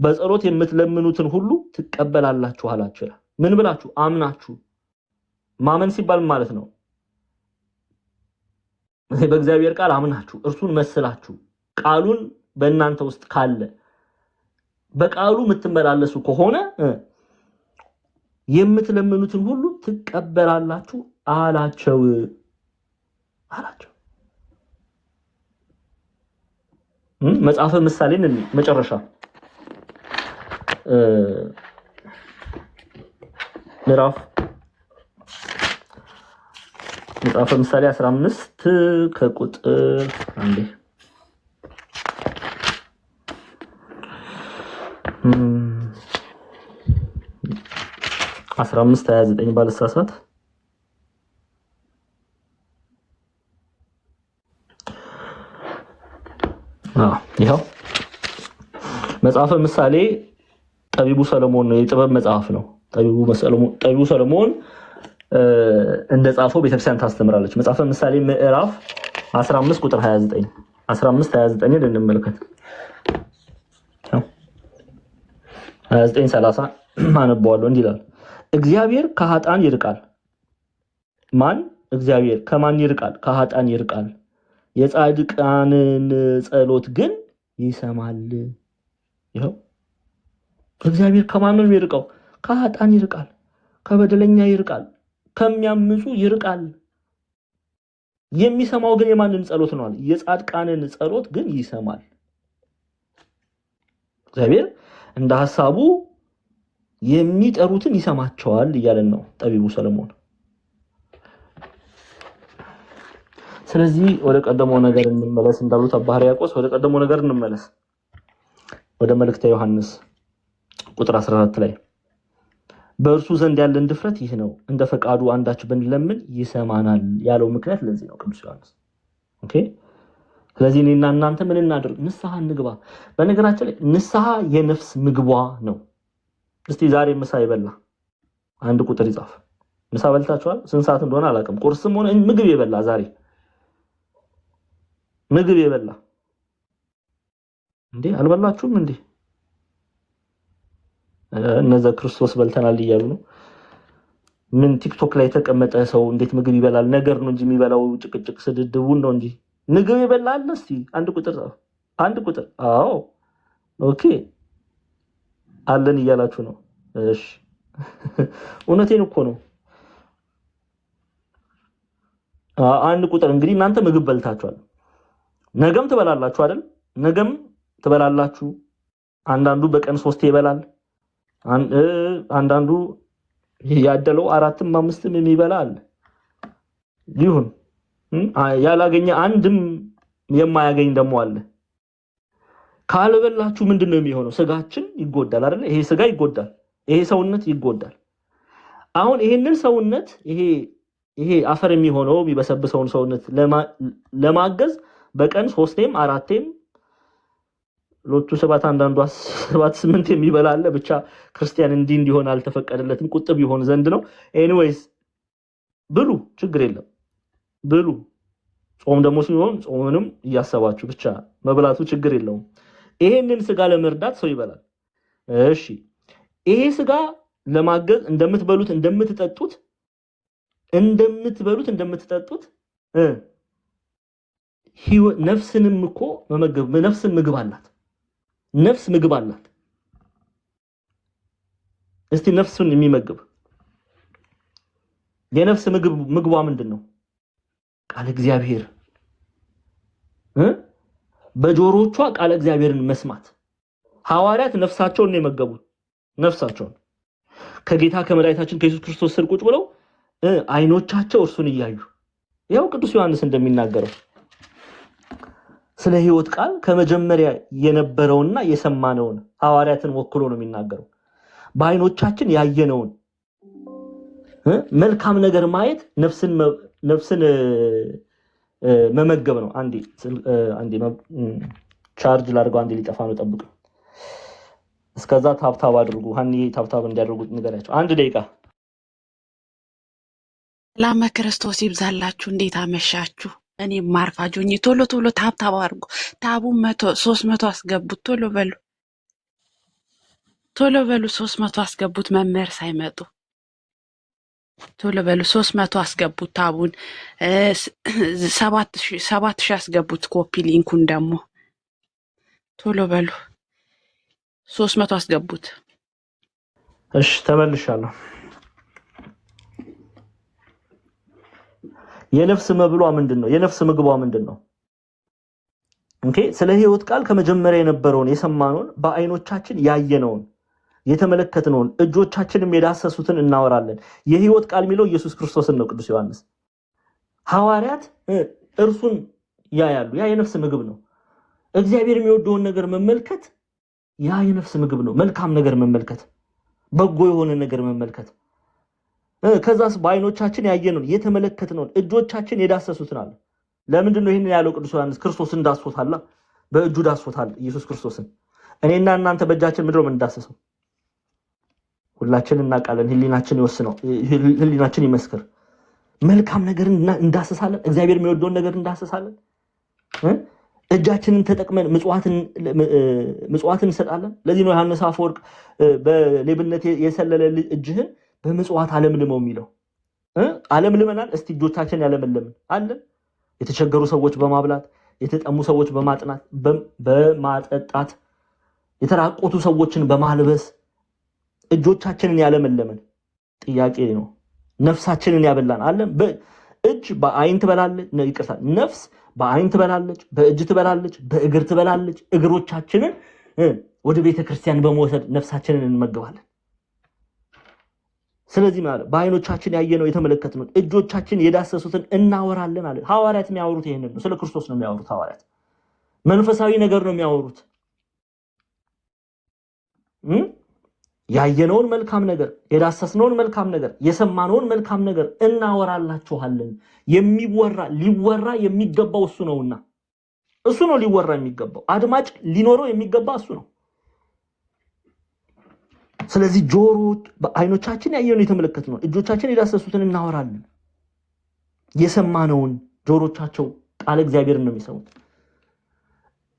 በጸሎት የምትለምኑትን ሁሉ ትቀበላላችሁ አላችሁ። ምን ብላችሁ አምናችሁ? ማመን ሲባል ማለት ነው በእግዚአብሔር ቃል አምናችሁ እርሱን መስላችሁ ቃሉን በእናንተ ውስጥ ካለ በቃሉ የምትመላለሱ ከሆነ የምትለምኑትን ሁሉ ትቀበላላችሁ አላቸው። መጽሐፈ ምሳሌን መጨረሻ ምዕራፍ መጽሐፈ ምሳሌ 15 ከቁጥር 15:29 ባልሳሳት ይሄው መጽሐፈ ምሳሌ ጠቢቡ ሰለሞን ነው፣ የጥበብ መጽሐፍ ነው። ጠቢቡ ሰለሞን እንደጻፈው ቤተክርስቲያን ታስተምራለች። መጽሐፈ ምሳሌ ምዕራፍ 15 ቁጥር 29 15:29 እንመልከት። 29:30 አነበዋለሁ። እንዲህ ይላል፣ እግዚአብሔር ከኃጥአን ይርቃል። ማን? እግዚአብሔር ከማን ይርቃል? ከኃጥአን ይርቃል። የጻድቃንን ጸሎት ግን ይሰማል። ይሄው እግዚአብሔር ከማን ነው የሚርቀው? ከኃጥአን ይርቃል፣ ከበደለኛ ይርቃል፣ ከሚያምፁ ይርቃል። የሚሰማው ግን የማንን ጸሎት ነው? የጻድቃንን ጸሎት ግን ይሰማል። እግዚአብሔር እንደ ሐሳቡ የሚጠሩትን ይሰማቸዋል እያለን ነው ጠቢቡ ሰለሞን። ስለዚህ ወደ ቀደመው ነገር እንመለስ እንዳሉት አባ ሕርያቆስ ወደ ቀደመው ነገር እንመለስ። ወደ መልእክተ ዮሐንስ ቁጥር 14 ላይ በእርሱ ዘንድ ያለን ድፍረት ይህ ነው፣ እንደ ፈቃዱ አንዳች ብንለምን ይሰማናል ያለው ምክንያት ለዚህ ነው ቅዱስ ዮሐንስ። ኦኬ። ስለዚህ እኔና እናንተ ምን እናድርግ? ንስሐ እንግባ። በነገራችን ላይ ንስሐ የነፍስ ምግቧ ነው። እስቲ ዛሬ ምሳ ይበላ አንድ ቁጥር ይጻፍ። ምሳ በልታችኋል? ስንት ሰዓት እንደሆነ አላውቅም። ቁርስም ሆነ ምግብ የበላ ዛሬ ምግብ የበላ እንዴ አልበላችሁም እንዴ? እነዛ ክርስቶስ በልተናል እያሉ ነው። ምን ቲክቶክ ላይ የተቀመጠ ሰው እንዴት ምግብ ይበላል? ነገር ነው እንጂ የሚበላው ጭቅጭቅ ስድድቡን ነው እንጂ ምግብ ይበላል። እስቲ አንድ ቁጥር ጻፍ። አንድ ቁጥር። አዎ ኦኬ አለን እያላችሁ ነው። እሺ እውነቴን እኮ ነው። አንድ ቁጥር። እንግዲህ እናንተ ምግብ በልታችኋል፣ ነገም ትበላላችሁ አይደል? ነገም ትበላላችሁ። አንዳንዱ በቀን 3 ይበላል፣ አንዳንዱ ያደለው 4ም 5ም የሚበላ አለ። ይሁን ያላገኘ አንድም የማያገኝ ደግሞ አለ። ካልበላችሁ ምንድነው የሚሆነው? ስጋችን ይጎዳል አይደል? ይሄ ስጋ ይጎዳል፣ ይሄ ሰውነት ይጎዳል። አሁን ይሄንን ሰውነት ይሄ አፈር የሚሆነው የሚበሰብሰውን ሰውነት ለማገዝ በቀን 3ም 4ም ሎቱ 7 አንዳንዱ 7 8 የሚበላ አለ። ብቻ ክርስቲያን እንዲሆን አልተፈቀደለትም፣ ቁጥብ ይሆን ዘንድ ነው። ኤኒዌይስ ብሉ፣ ችግር የለም ብሉ። ጾም ደግሞ ሲሆን ጾምንም እያሰባችሁ ብቻ መብላቱ ችግር የለውም። ይሄንን ስጋ ለመርዳት ሰው ይበላል። እሺ ይሄ ስጋ ለማገዝ እንደምትበሉት እንደምትጠጡት ነፍስንም እኮ መመገብ። ነፍስን ምግብ አላት። ነፍስ ምግብ አላት። እስቲ ነፍሱን የሚመግብ የነፍስ ምግቧ ምንድነው? ቃለ እግዚአብሔር። በጆሮቿ ቃለ እግዚአብሔርን መስማት። ሐዋርያት ነፍሳቸውን ነው የመገቡት። ነፍሳቸውን ከጌታ ከመድኃኒታችን ከኢየሱስ ክርስቶስ ስር ቁጭ ብለው አይኖቻቸው እርሱን እያዩ ያው ቅዱስ ዮሐንስ እንደሚናገረው ስለ ሕይወት ቃል ከመጀመሪያ የነበረውና የሰማነውን ሐዋርያትን ወክሎ ነው የሚናገረው። በአይኖቻችን ያየነውን መልካም ነገር ማየት ነፍስን መመገብ ነው። አንዴ ቻርጅ ላድርገው፣ አንዴ ሊጠፋ ነው፣ ጠብቁ። እስከዛ ታብታብ አድርጉ። ሀኒ ታብታብ እንዲያደርጉት ንገራቸው። 1 ደቂቃ። ሰላም ክርስቶስ ይብዛላችሁ። እንዴት አመሻችሁ? እኔ ማርፋጆኝ ቶሎ ታብታብ አድርጉ። ታቡን 300 አስገቡት። ቶሎ በሉ 300 አስገቡት። መምህር ሳይመጡ ቶሎ በሉ 300 አስገቡት። ታቡን 7000 አስገቡት። ኮፒ ሊንኩን ደግሞ ቶሎ በሉ 300 አስገቡት። እሺ ተመልሻለሁ። የነፍስ መብሏ ምንድነው? የነፍስ ምግቧ ምንድነው? ኦኬ። ስለ ሕይወት ቃል ከመጀመሪያ የነበረውን የሰማነውን በአይኖቻችን ያየነውን የተመለከትነውን እጆቻችንም የዳሰሱትን እናወራለን። የሕይወት ቃል የሚለው ኢየሱስ ክርስቶስን ነው። ቅዱስ ዮሐንስ ሐዋርያት እርሱን ያያሉ። ያ የነፍስ ምግብ ነው። እግዚአብሔር የሚወደውን ነገር መመልከት ያ የነፍስ ምግብ ነው። መልካም ነገር መመልከት፣ በጎ የሆነ ነገር መመልከት። ከዛስ በአይኖቻችን ያየነውን የተመለከትነውን እጆቻችን የዳሰሱትን አለ። ለምንድን ነው ይሄንን ያለው ቅዱስ ዮሐንስ? ክርስቶስን ዳስሶታል፣ በእጁ ዳስሶታል ኢየሱስ ክርስቶስን። እኔና እናንተ በእጃችን ምንድነው የምንዳሰሰው? ሁላችን እናውቃለን። ህሊናችን ይወስነው፣ ህሊናችን ይመስክር። መልካም ነገር እንዳሰሳለን፣ እግዚአብሔር የሚወደውን ነገር እንዳሰሳለን። እጃችንን ተጠቅመን ምጽዋትን እንሰጣለን። ለዚህ ነው ዮሐንስ አፈወርቅ በሌብነት የሰለለ እጅህን በምጽዋት አለምልመው የሚለው። አለምልመናል። እስቲ እጆቻችን ያለመለምን አለን። የተቸገሩ ሰዎች በማብላት፣ የተጠሙ ሰዎች በማጠጣት፣ የተራቆቱ ሰዎችን በማልበስ እጆቻችንን ያለመለምን ጥያቄ ነው። ነፍሳችንን ያበላን አለን። እጅ በአይን ትበላለች፣ ይቅርታ፣ ነፍስ በአይን ትበላለች፣ በእጅ ትበላለች፣ በእግር ትበላለች። እግሮቻችንን ወደ ቤተክርስቲያን በመውሰድ ነፍሳችንን እንመግባለን። ስለዚህ ማለት በአይኖቻችን ያየነው የተመለከትነው እጆቻችን የዳሰሱትን እናወራለን አለ። ሐዋርያት የሚያወሩት ይሄንን ነው። ስለ ክርስቶስ ነው የሚያወሩት ሐዋርያት። መንፈሳዊ ነገር ነው የሚያወሩት። ያየነውን መልካም ነገር፣ የዳሰስነውን መልካም ነገር፣ የሰማነውን መልካም ነገር እናወራላችኋለን። ሊወራ የሚገባው እሱ ነውና እሱ ነው ሊወራ የሚገባው። አድማጭ ሊኖረው የሚገባ እሱ ነው። ስለዚህ በአይኖቻችን ያየነውን የተመለከትነውን እጆቻችን የዳሰሱትን እናወራለን። የሰማነውን ጆሮቻቸው ቃል እግዚአብሔርን ነው የሚሰሙት።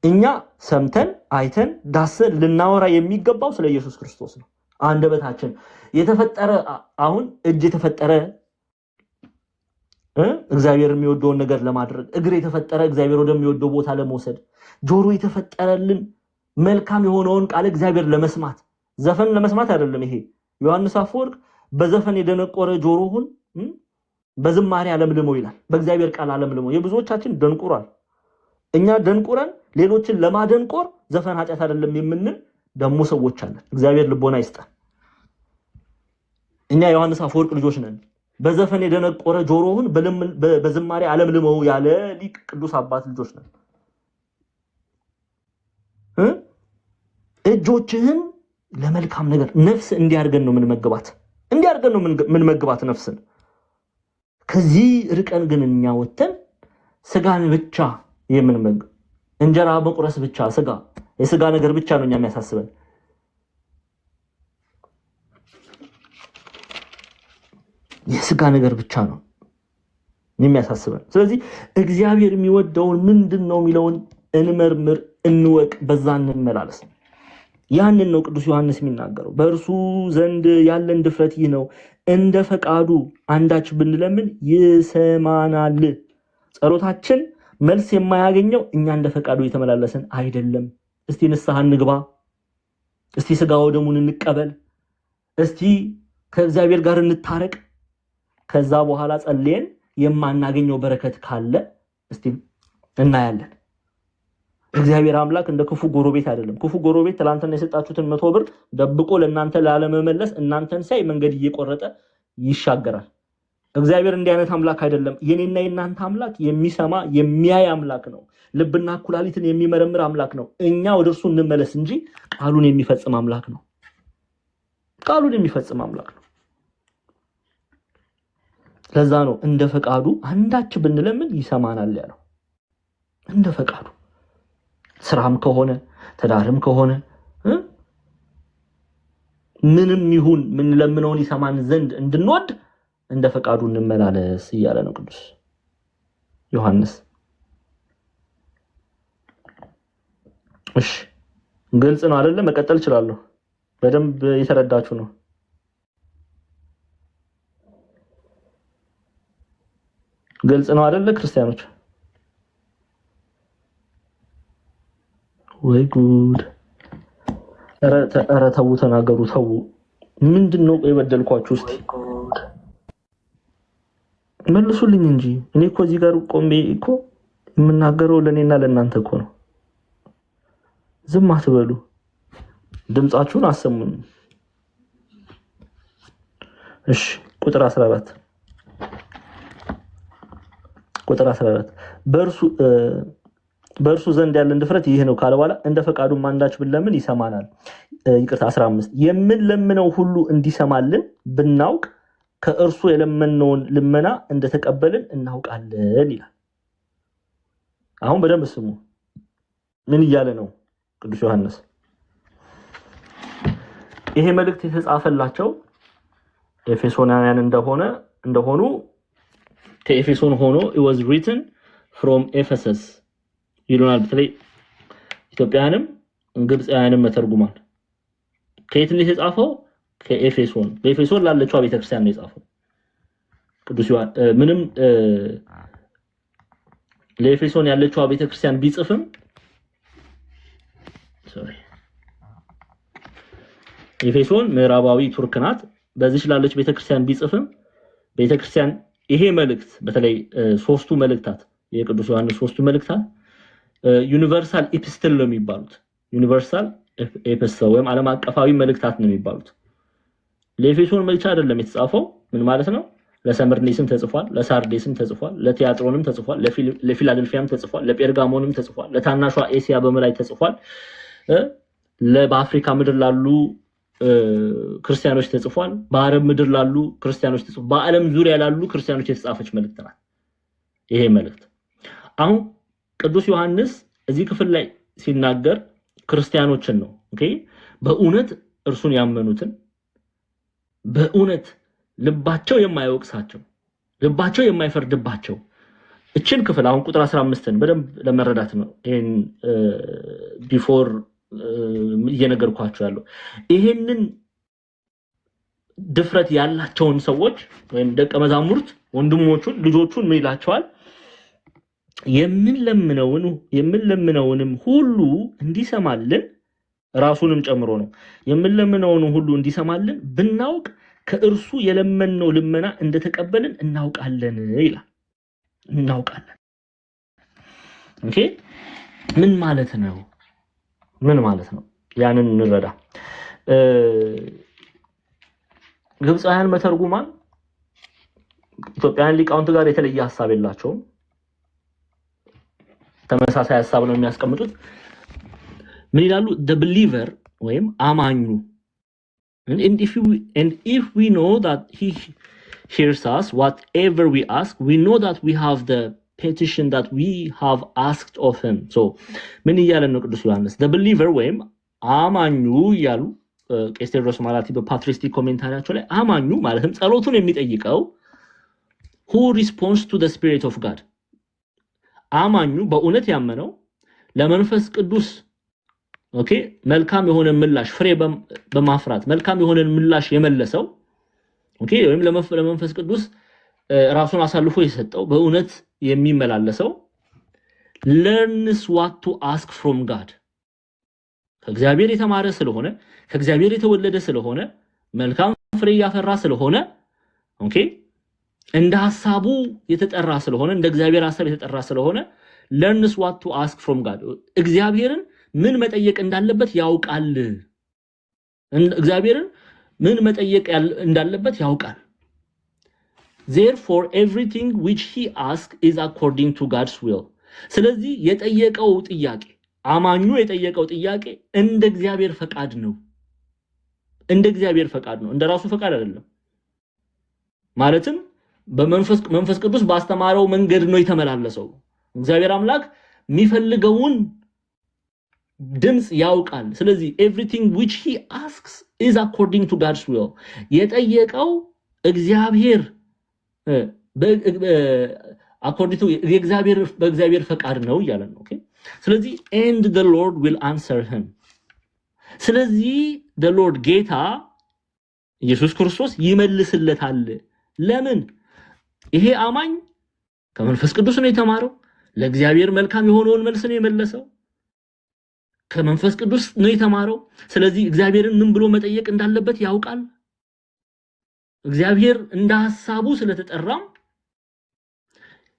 እኛ ሰምተን አይተን ዳሰን ልናወራ የሚገባው ስለ ኢየሱስ ክርስቶስ ነው። አንደበታችን የተፈጠረ አሁን እጅ የተፈጠረ እግዚአብሔር የሚወደውን ነገር ለማድረግ፣ እግር የተፈጠረ እግዚአብሔር ወደሚወደው ቦታ ለመውሰድ፣ ጆሮ የተፈጠረልን መልካም የሆነውን ቃል እግዚአብሔር ለመስማት፣ ዘፈን ለመስማት አይደለም። ይሄ ዮሐንስ አፈወርቅ በዘፈን የደነቆረ ጆሮውን በዝማሬ አለምልመው ይላል። በእግዚአብሔር ቃል አለምልመው። የብዙዎቻችን ደንቁሯል። እኛ ደንቁረን ሌሎችን ለማደንቆር ዘፈን ኃጢአት አይደለም የምንል ደሞ ሰዎች አለን። እግዚአብሔር ልቦና ይስጠን። እኛ ዮሐንስ አፈወርቅ ልጆች ነን። በዘፈን የደነቆረ ጆሮውን በዝማሬ አለምልመው ያለ ሊቅ ቅዱስ አባት ልጆች ነን። እጆችህን ለመልካም ነገር ነፍስ እንዲያርገን ነው የምንመግባት ነፍስን። ከዚህ ርቀን ግን እኛ ወተን ስጋን ብቻ የምንመግብ፣ እንጀራ መቁረስ ብቻ፣ የስጋ ነገር ብቻ ነው እኛ የሚያሳስበን። የስጋ ነገር ብቻ ነው የሚያሳስበን። ስለዚህ እግዚአብሔር የሚወደውን ምንድነው የሚለውን እንመርምር፣ እንወቅ፣ በዛ እንመላለስ። ያንን ነው ቅዱስ ዮሐንስ የሚናገረው። በእርሱ ዘንድ ያለን ድፍረት ይህ ነው፣ እንደ ፈቃዱ አንዳች ብንለምን ይሰማናል። ጸሎታችን መልስ የማያገኘው እኛ እንደ ፈቃዱ የተመላለሰን አይደለም። እስቲ ንስሐ እንግባ፣ እስቲ ስጋ ወደሙን እንቀበል፣ እስቲ ከእግዚአብሔር ጋር እንታረቅ። ከዛ በኋላ ጸልየን የማናገኘው በረከት ካለ እስቲ እናያለን። እግዚአብሔር አምላክ እንደ ክፉ ጎረቤት አይደለም። ክፉ ጎረቤት ትላንትና የሰጣችሁትን 100 ብር ደብቆ ለእናንተ ላለመመለስ እናንተን ሳይ መንገድ እየቆረጠ ይሻገራል። እግዚአብሔር እንዲህ አይነት አምላክ አይደለም። የኔና የናንተ አምላክ የሚሰማ የሚያይ አምላክ ነው። ልብና ኩላሊትን የሚመረምር አምላክ ነው። እኛ ወደርሱ እንመለስ እንጂ ቃሉን የሚፈጽም አምላክ ነው። ቃሉን የሚፈጽም አምላክ ነው። ለዛ ነው እንደ ፈቃዱ አንዳች ብንለምን ይሰማናል ያለው። እንደ ፈቃዱ ስራም ከሆነ ተዳርም ከሆነ ምንም ይሁን ምን ለምነውን ይሰማን ዘንድ እንድንወድ እንደ ፈቃዱ እንመላለስ እያለ ነው ቅዱስ ዮሐንስ። እሺ ግልጽ ነው አይደለ? መቀጠል እችላለሁ። በደንብ የተረዳችሁ ነው። ግልጽ ነው አይደለ ክርስቲያኖች? ወይ ጉድ! ኧረ ተው ተናገሩ፣ ተው። ምንድነው የበደልኳችሁ? እስቲ መልሱልኝ እንጂ እኔ እኮ እዚህ ጋር ቆሜ እኮ የምናገረው ለኔና ለእናንተ እኮ ነው። ዝም አትበሉ፣ ድምጻችሁን አሰሙኝ። እሺ ቁጥር 14 በእርሱ ዘንድ ያለን ድፍረት ይህ ነው ካለ በኋላ እንደ ፈቃዱ አንዳች ብንለምን ይሰማናል። ይቅርታ 15 የምንለምነው ሁሉ እንዲሰማልን ብናውቅ ከእርሱ የለመነውን ልመና እንደተቀበልን እናውቃለን ይላል። አሁን በደንብ ስሙ። ምን እያለ ነው ቅዱስ ዮሐንስ? ይሄ መልእክት የተጻፈላቸው ኤፌሶናውያን እንደሆኑ ከኤፌሶን ሆኖ it was written from Ephesus ይሉናል። በተለይ ኢትዮጵያውያንም ግብፃውያንም መተርጉማል። ከየት ነው የተጻፈው? ከኤፌሶን። በኤፌሶን ላለችው ቤተክርስቲያን ነው የጻፈው ቅዱስ ዮሐንስ። ምንም ለኤፌሶን ያለችው ቤተክርስቲያን ቢጽፍም ኤፌሶን ምዕራባዊ ቱርክ ናት። በዚህ ላለች ቤተክርስቲያን ቢጽፍም ቤተክርስቲያን ይሄ መልእክት በተለይ ሶስቱ መልእክታት የቅዱስ ዮሐንስ ሶስቱ መልእክታት ዩኒቨርሳል ኢፒስትል ነው የሚባሉት። ዩኒቨርሳል ኤፒስትል ወይም ዓለም አቀፋዊ መልእክታት ነው የሚባሉት። ለኤፌሶን ብቻ አይደለም የተጻፈው። ምን ማለት ነው? ለሰምርኔስም ተጽፏል፣ ለሳርዴስም ተጽፏል፣ ለቲያጥሮንም ተጽፏል፣ ለፊላደልፊያም ተጽፏል፣ ለጴርጋሞንም ተጽፏል፣ ለታናሿ ኤሲያ በመላይ ተጽፏል፣ ለአፍሪካ ምድር ላሉ ክርስቲያኖች ተጽፏል፣ በአረብ ምድር ላሉ ክርስቲያኖች ተጽፏል፣ በዓለም ዙሪያ ላሉ ክርስቲያኖች የተጻፈች መልእክት ናት ይሄ መልእክት። አሁን ቅዱስ ዮሐንስ እዚህ ክፍል ላይ ሲናገር ክርስቲያኖችን ነው። ኦኬ በእውነት እርሱን ያመኑትን በእውነት ልባቸው የማይወቅሳቸው ልባቸው የማይፈርድባቸው እችን ክፍል አሁን ቁጥር 15ን በደንብ ለመረዳት ነው ይሄን ቢፎር እየነገርኳችሁ ያለው። ይሄንን ድፍረት ያላቸውን ሰዎች ወይም ደቀ መዛሙርት ወንድሞቹን ልጆቹን ምን ይላቸዋል? የምንለምነውንም ሁሉ እንዲሰማልን ራሱንም ጨምሮ ነው የምንለምነውን ሁሉ እንዲሰማልን ብናውቅ ከእርሱ የለመነው ልመና እንደተቀበልን እናውቃለን ይላል። እናውቃለን። ኦኬ ምን ማለት ነው? ምን ማለት ነው? ያንን እንረዳ። ግብፃውያን መተርጉማን ኢትዮጵያውያን ሊቃውንት ጋር የተለየ ሐሳብ የላቸውም። ተመሳሳይ ሐሳብ ነው የሚያስቀምጡት። ምን ይላሉ? the believer ወይም አማኙ and if we know that he hears us whatever we ask, we know that we have the petition that we have asked of him. so ምን ይያለ ነው ቅዱስ ዮሐንስ? the believer ወይም አማኙ ያሉ ቄስ ቴዎድሮስ ማላቲ በፓትሪስቲክ ኮሜንታሪያቸው ላይ አማኙ ማለትም ጸሎቱን የሚጠይቀው who responds to the spirit of God አማኙ በእውነት ያመነው ለመንፈስ ቅዱስ ኦኬ መልካም የሆነ ምላሽ ፍሬ በማፍራት መልካም የሆነ ምላሽ የመለሰው ኦኬ ወይም ለመንፈስ ቅዱስ ራሱን አሳልፎ የሰጠው በእውነት የሚመላለሰው learns what to ask from God ከእግዚአብሔር የተማረ ስለሆነ ከእግዚአብሔር የተወለደ ስለሆነ መልካም ፍሬ ያፈራ ስለሆነ ኦኬ እንደ ሐሳቡ የተጠራ ስለሆነ እንደ እግዚአብሔር ሐሳብ የተጠራ ስለሆነ learns what to ask from God እግዚአብሔርን ምን መጠየቅ እንዳለበት ያውቃል። እግዚአብሔርን ምን መጠየቅ እንዳለበት ያውቃል። therefore everything which he asks is according to God's will ስለዚህ የጠየቀው ጥያቄ አማኙ የጠየቀው ጥያቄ እንደ እግዚአብሔር ፈቃድ ነው። እንደ እግዚአብሔር ፈቃድ ነው፣ እንደ ራሱ ፈቃድ አይደለም። ማለትም በመንፈስ ቅዱስ ባስተማረው መንገድ ነው የተመላለሰው። እግዚአብሔር አምላክ የሚፈልገውን ድምጽ ያውቃል። ስለዚህ everything which he asks is according to God's will የጠየቀው እግዚአብሔር according to በእግዚአብሔር ፈቃድ ነው እያለ ነው። ኦኬ ስለዚህ and the Lord will answer him ስለዚህ the Lord ጌታ ኢየሱስ ክርስቶስ ይመልስለታል። ለምን? ይሄ አማኝ ከመንፈስ ቅዱስ ነው የተማረው፣ ለእግዚአብሔር መልካም የሆነውን መልስ ነው የመለሰው፣ ከመንፈስ ቅዱስ ነው የተማረው። ስለዚህ እግዚአብሔርን ምን ብሎ መጠየቅ እንዳለበት ያውቃል። እግዚአብሔር እንደ ሐሳቡ ስለተጠራም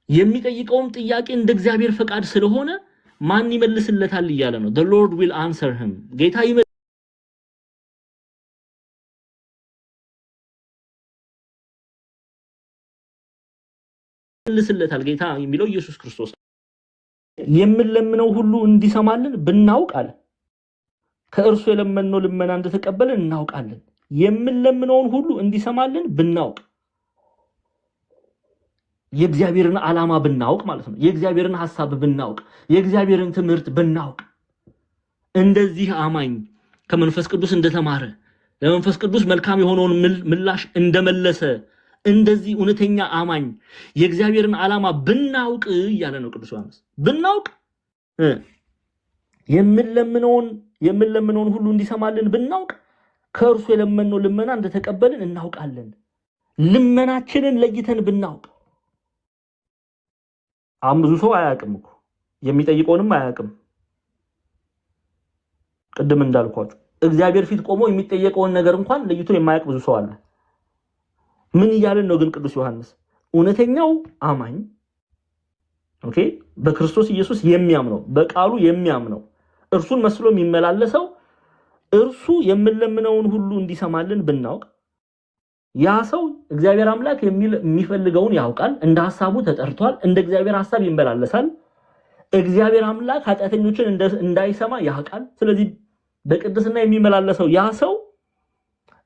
የሚጠይቀውም ጥያቄ እንደ እግዚአብሔር ፈቃድ ስለሆነ ማን ይመልስለታል እያለ ነው። the Lord will answer him ጌታ ይመልስለታል። ጌታ የሚለው ኢየሱስ ክርስቶስ የምንለምነው ሁሉ እንዲሰማልን ብናውቅ አለ ከእርሱ የለመነው ልመና እንደተቀበልን እናውቃለን። የምንለምነውን ሁሉ እንዲሰማልን ብናውቅ የእግዚአብሔርን ዓላማ ብናውቅ ማለት ነው። የእግዚአብሔርን ሐሳብ ብናውቅ የእግዚአብሔርን ትምህርት ብናውቅ እንደዚህ አማኝ ከመንፈስ ቅዱስ እንደተማረ ለመንፈስ ቅዱስ መልካም የሆነውን ምላሽ እንደመለሰ እንደዚህ እውነተኛ አማኝ የእግዚአብሔርን ዓላማ ብናውቅ እያለ ነው ቅዱስ ዮሐንስ። ብናውቅ የምንለምነውን ሁሉ እንዲሰማልን ብናውቅ ከእርሱ የለመነው ልመና እንደተቀበልን እናውቃለን። ልመናችንን ለይተን ብናውቅ ብዙ ሰው አያውቅም እኮ የሚጠይቀውንም አያውቅም። ቅድም እንዳልኳችሁ እግዚአብሔር ፊት ቆሞ የሚጠየቀውን ነገር እንኳን ለይቶ የማያውቅ ብዙ ሰው አለ። ምን እያለን ነው ግን ቅዱስ ዮሐንስ? እውነተኛው አማኝ ኦኬ በክርስቶስ ኢየሱስ የሚያምነው በቃሉ የሚያምነው እርሱን መስሎ የሚመላለሰው እርሱ የምንለምነውን ሁሉ እንዲሰማልን ብናውቅ ያ ሰው እግዚአብሔር አምላክ የሚፈልገውን ያውቃል እንደ ሐሳቡ ተጠርቷል እንደ እግዚአብሔር ሐሳብ ይመላለሳል እግዚአብሔር አምላክ ኃጢአተኞችን እንዳይሰማ ያውቃል ስለዚህ በቅድስና የሚመላለሰው ያ ሰው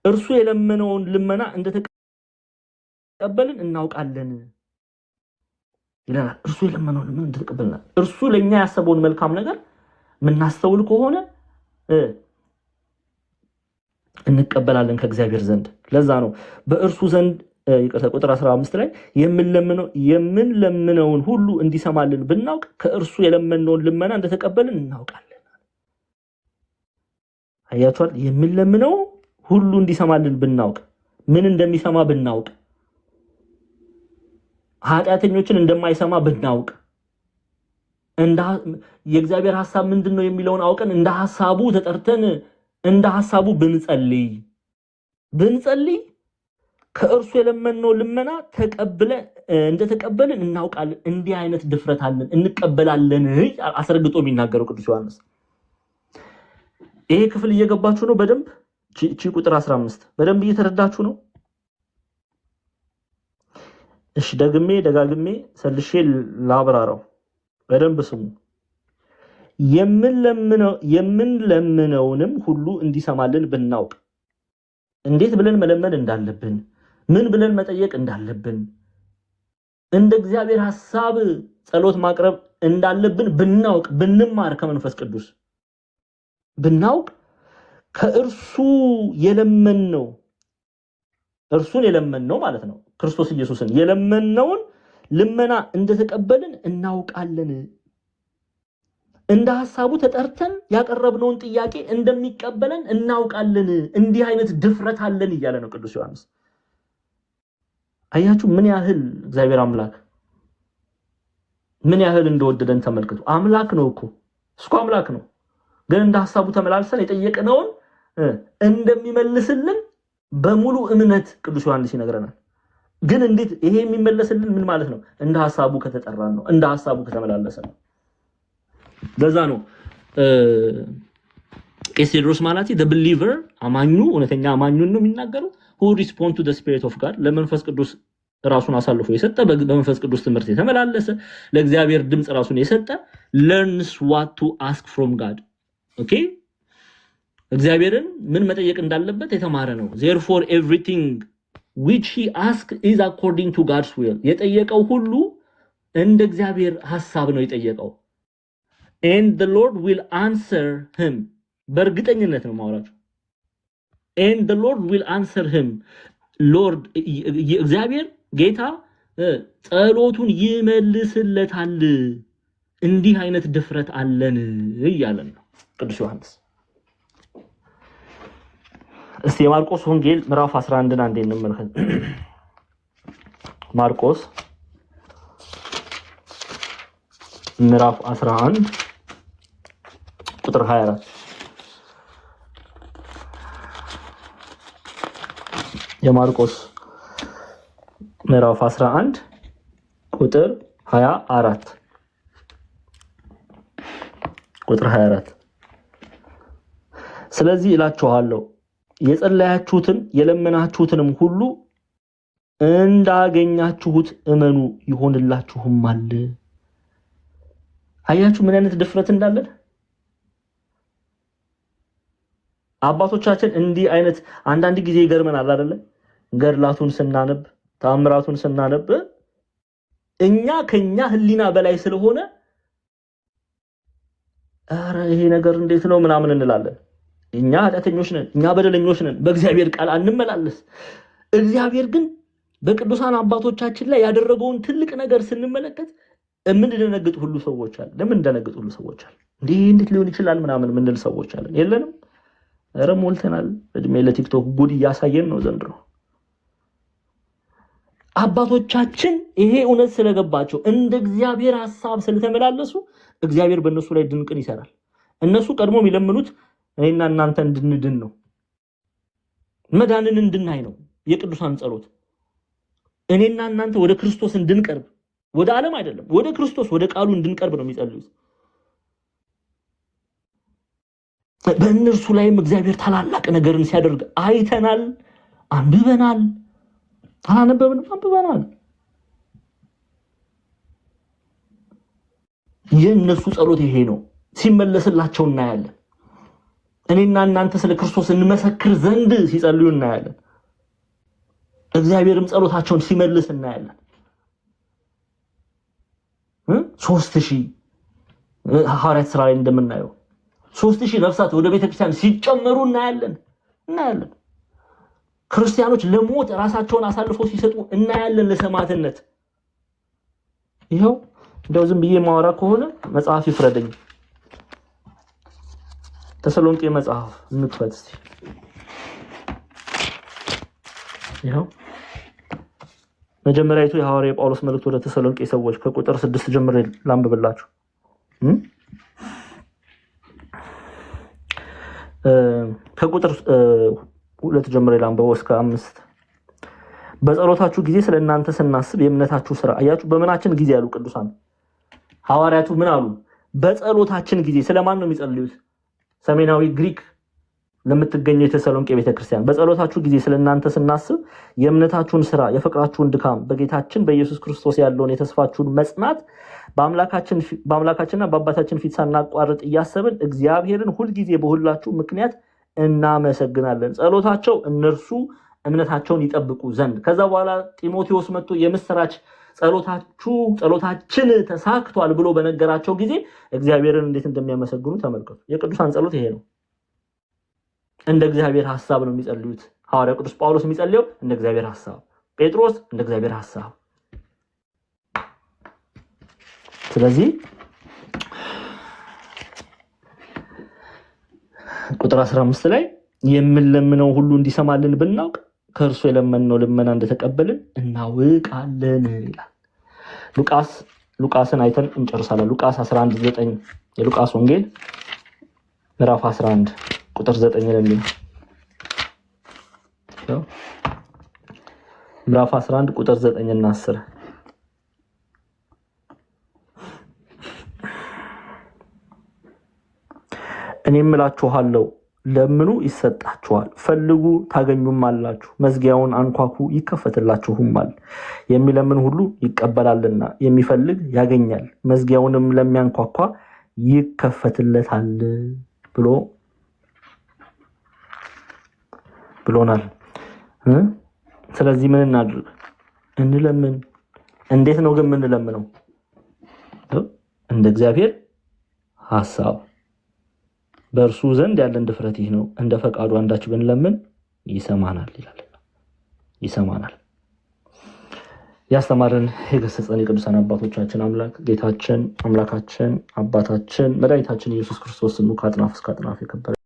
እርሱ የለመነውን ልመና እንደተቀበልን እናውቃለን ይላል እርሱ የለመነውን ልመና እንደተቀበልና እርሱ ለኛ ያሰበውን መልካም ነገር ምናስተውል ከሆነ እንቀበላለን ከእግዚአብሔር ዘንድ ለዛ ነው በእርሱ ዘንድ ቁጥር 15 ላይ የምንለምነውን ሁሉ እንዲሰማልን ብናውቅ ከእርሱ የለመነውን ልመና እንደተቀበልን እናውቃለን አያቷል የምንለምነው ሁሉ እንዲሰማልን ብናውቅ ምን እንደሚሰማ ብናውቅ ኃጢአተኞችን እንደማይሰማ ብናውቅ የእግዚአብሔር ሐሳብ ምንድነው የሚለውን አውቀን እንደ ሐሳቡ ተጠርተን እንደ ሐሳቡ ብንጸልይ ከእርሱ የለመነው ልመና እንደተቀበልን እናውቃለን እንዲህ አይነት ድፍረት አለን እንቀበላለን አስረግጦ የሚናገረው ቅዱስ ዮሐንስ ይሄ ክፍል እየገባችሁ ነው በደንብ ቺ ቁጥር 15 በደንብ እየተረዳችሁ ነው እሺ ደጋግሜ ሰልሼ ላብራራው በደንብ ስሙ የምንለምነውንም ሁሉ እንዲሰማልን ብናውቅ እንዴት ብለን መለመን እንዳለብን ምን ብለን መጠየቅ እንዳለብን እንደ እግዚአብሔር ሐሳብ ጸሎት ማቅረብ እንዳለብን ብናውቅ ብንማር ከመንፈስ ቅዱስ ብናውቅ ከእርሱ የለመነው እርሱን የለመነው ማለት ነው ክርስቶስ ኢየሱስን የለመነውን ልመና እንደተቀበልን እናውቃለን እንደ ሐሳቡ ተጠርተን ያቀረብነውን ጥያቄ እንደሚቀበለን እናውቃለን እንዲህ አይነት ድፍረት አለን ይያለ ነው ቅዱስ ዮሐንስ አያችሁ ምን ያህል እግዚአብሔር አምላክ ምን ያህል እንደወደደን ተመልከቱ አምላክ ነው እኮ አምላክ ነው ግን እንደ ሐሳቡ ተመላልሰን የጠየቅነውን እንደሚመልስልን በሙሉ እምነት ቅዱስ ዮሐንስ ይነግረናል ግን እንዴት ይሄ የሚመለስልን ምን ማለት ነው እንደ ሐሳቡ ከተጠራን ነው እንደ ሐሳቡ ከተመላለሰን ነው ለዛ ነው ቄስ ማለት the believer አማኙ እውነተኛ አማኙን ነው የሚናገረው who respond to the spirit of God ለመንፈስ ቅዱስ ራሱን አሳልፎ የሰጠ በመንፈስ ቅዱስ ትምህርት የተመላለሰ ለእግዚአብሔር ድምጽ ራሱን የሰጠ learns what to ask from God okay እግዚአብሔርን ምን መጠየቅ እንዳለበት የተማረ ነው therefore everything which he asked is according to God's will የጠየቀው ሁሉ እንደ እግዚአብሔር ሐሳብ ነው የጠየቀው and the Lord will answer him በእርግጠኝነት ነው ማውራችሁ and the Lord will answer him Lord እግዚአብሔር ጌታ ጸሎቱን ይመልስለታል እንዲህ አይነት ድፍረት አለን ይያለን ነው ቅዱስ ዮሐንስ እስቲ ማርቆስ ወንጌል ምዕራፍ 11 አንዴ እንመልከት ማርቆስ ምዕራፍ 11 ቁጥር 24 የማርቆስ ምዕራፍ 11 ቁጥር 24 ስለዚህ እላችኋለሁ የጸለያችሁትን የለመናችሁትንም ሁሉ እንዳገኛችሁት እመኑ ይሆንላችሁማል አያችሁ ምን አይነት ድፍረት እንዳለን አባቶቻችን እንዲህ አይነት አንዳንድ ጊዜ ይገርመናል አይደለ ገድላቱን ስናነብ ታምራቱን ስናነብ እኛ ከኛ ህሊና በላይ ስለሆነ አረ ይሄ ነገር እንዴት ነው ምናምን እንላለን እኛ ኃጢአተኞች ነን እኛ በደለኞች ነን በእግዚአብሔር ቃል አንመላለስ እግዚአብሔር ግን በቅዱሳን አባቶቻችን ላይ ያደረገውን ትልቅ ነገር ስንመለከት ምን እንደነገጡ ሁሉ ሰዎች አሉ ለምን እንደነገጡ ሁሉ ሰዎች አሉ እንዴት ሊሆን ይችላል ምናምን ምንል ሰዎች አሉ የለንም አረ ሞልተናል እድሜ ለቲክቶክ ጉድ ያሳየን ነው ዘንድሮ አባቶቻችን ይሄ እውነት ስለገባቸው እንደ እግዚአብሔር ሐሳብ ስለተመላለሱ እግዚአብሔር በእነሱ ላይ ድንቅን ይሰራል እነሱ ቀድሞ የሚለምኑት እኔና እናንተ እንድንድን ነው መዳንን እንድናይ ነው የቅዱሳን ጸሎት እኔና እናንተ ወደ ክርስቶስ እንድንቀርብ ወደ ዓለም አይደለም ወደ ክርስቶስ ወደ ቃሉ እንድንቀርብ ነው የሚጸልዩት። በእነርሱ ላይም እግዚአብሔር ታላላቅ ነገርን ሲያደርግ አይተናል፣ አንብበናል። አላነበብንም? አንብበናል። የእነሱ ጸሎት ይሄ ነው። ሲመለስላቸው እናያለን። እኔና እናንተ ስለ ክርስቶስ እንመሰክር ዘንድ ሲጸልዩ እናያለን። እግዚአብሔርም ጸሎታቸውን ሲመልስ እናያለን። 3000 ሐዋርያት ሥራ ላይ እንደምናየው 3000 ነፍሳት ወደ ቤተክርስቲያን ሲጨመሩ እናያለን። ክርስቲያኖች ለሞት ራሳቸውን አሳልፈው ሲሰጡ እናያለን፣ ለሰማዕትነት። ይሄው እንደው ዝም ብዬ ማወራ ከሆነ መጽሐፍ ይፍረደኝ። ተሰሎንቄ መጽሐፍ እንክፈት እስቲ። ይሄው መጀመሪያቱ የሐዋርያው ጳውሎስ መልእክት ወደ ተሰሎንቄ ሰዎች ከቁጥር 6 ጀምሬ ላንብብላችሁ። ከቁጥር 2 ጀምሬ ላንብበው እስከ 5። በጸሎታችሁ ጊዜ ስለእናንተ ስናስብ የእምነታችሁ ስራ አያችሁ። በመናችን ጊዜ ያሉ ቅዱሳን ሐዋርያቱ ምን አሉ? በጸሎታችን ጊዜ። ስለማን ነው የሚጸልዩት? ሰሜናዊ ግሪክ ለምትገኘው የተሰሎንቄ ቤተክርስቲያን። በጸሎታችሁ ጊዜ ስለእናንተ ስናስብ የእምነታችሁን ስራ፣ የፍቅራችሁን ድካም፣ በጌታችን በኢየሱስ ክርስቶስ ያለውን የተስፋችሁን መጽናት በአምላካችንና በአባታችን ፊት ሳናቋርጥ እያሰብን እግዚአብሔርን ሁልጊዜ በሁላችሁ ምክንያት እናመሰግናለን። ጸሎታቸው እነርሱ እምነታቸውን ይጠብቁ ዘንድ። ከዛ በኋላ ጢሞቴዎስ መጥቶ የምስራች ጸሎታችን ተሳክቷል ብሎ በነገራቸው ጊዜ እግዚአብሔርን እንዴት እንደሚያመሰግኑ ተመልከቱ። የቅዱሳን ጸሎት ይሄ ነው። እንደ እግዚአብሔር ሐሳብ ነው የሚጸልዩት። ሐዋርያው ቅዱስ ጳውሎስ የሚጸልየው እንደ እግዚአብሔር ሐሳብ፣ ጴጥሮስ እንደ እግዚአብሔር ሐሳብ። ስለዚህ ቁጥር 15 ላይ የምንለምነው ሁሉ እንዲሰማልን ብናውቅ ከእርሱ የለመንነው ልመና እንደተቀበልን እናውቃለን ይላል። ሉቃስን አይተን እንጨርሳለን። ሉቃስ 11:9 የሉቃስ ወንጌል ምዕራፍ 11 ቁጥር 9 ለሚል ምዕራፍ 11 ቁጥር 9 እና 10 እኔም እላችኋለሁ ለምኑ ይሰጣችኋል፣ ፈልጉ ታገኙማላችሁ፣ መዝጊያውን አንኳኩ ይከፈትላችሁማል። የሚለምን ሁሉ ይቀበላልና የሚፈልግ ያገኛል፣ መዝጊያውንም ለሚያንኳኳ ይከፈትለታል ብሎናል። ስለዚህ ምን እናድርግ? እንለምን። እንዴት ነው ግን የምንለምነው? እንደ እግዚአብሔር ሐሳብ በእርሱ ዘንድ ያለን ድፍረት ይህ ነው፣ እንደ ፈቃዱ አንዳች ብንለምን ይሰማናል ይላል። ይሰማናል። ያስተማረን የገሰጸን የቅዱሳን አባቶቻችን አምላክ ጌታችን አምላካችን አባታችን መድኃኒታችን ኢየሱስ ክርስቶስ ስሙ ከአጥናፍ እስከ አጥናፍ የከበረ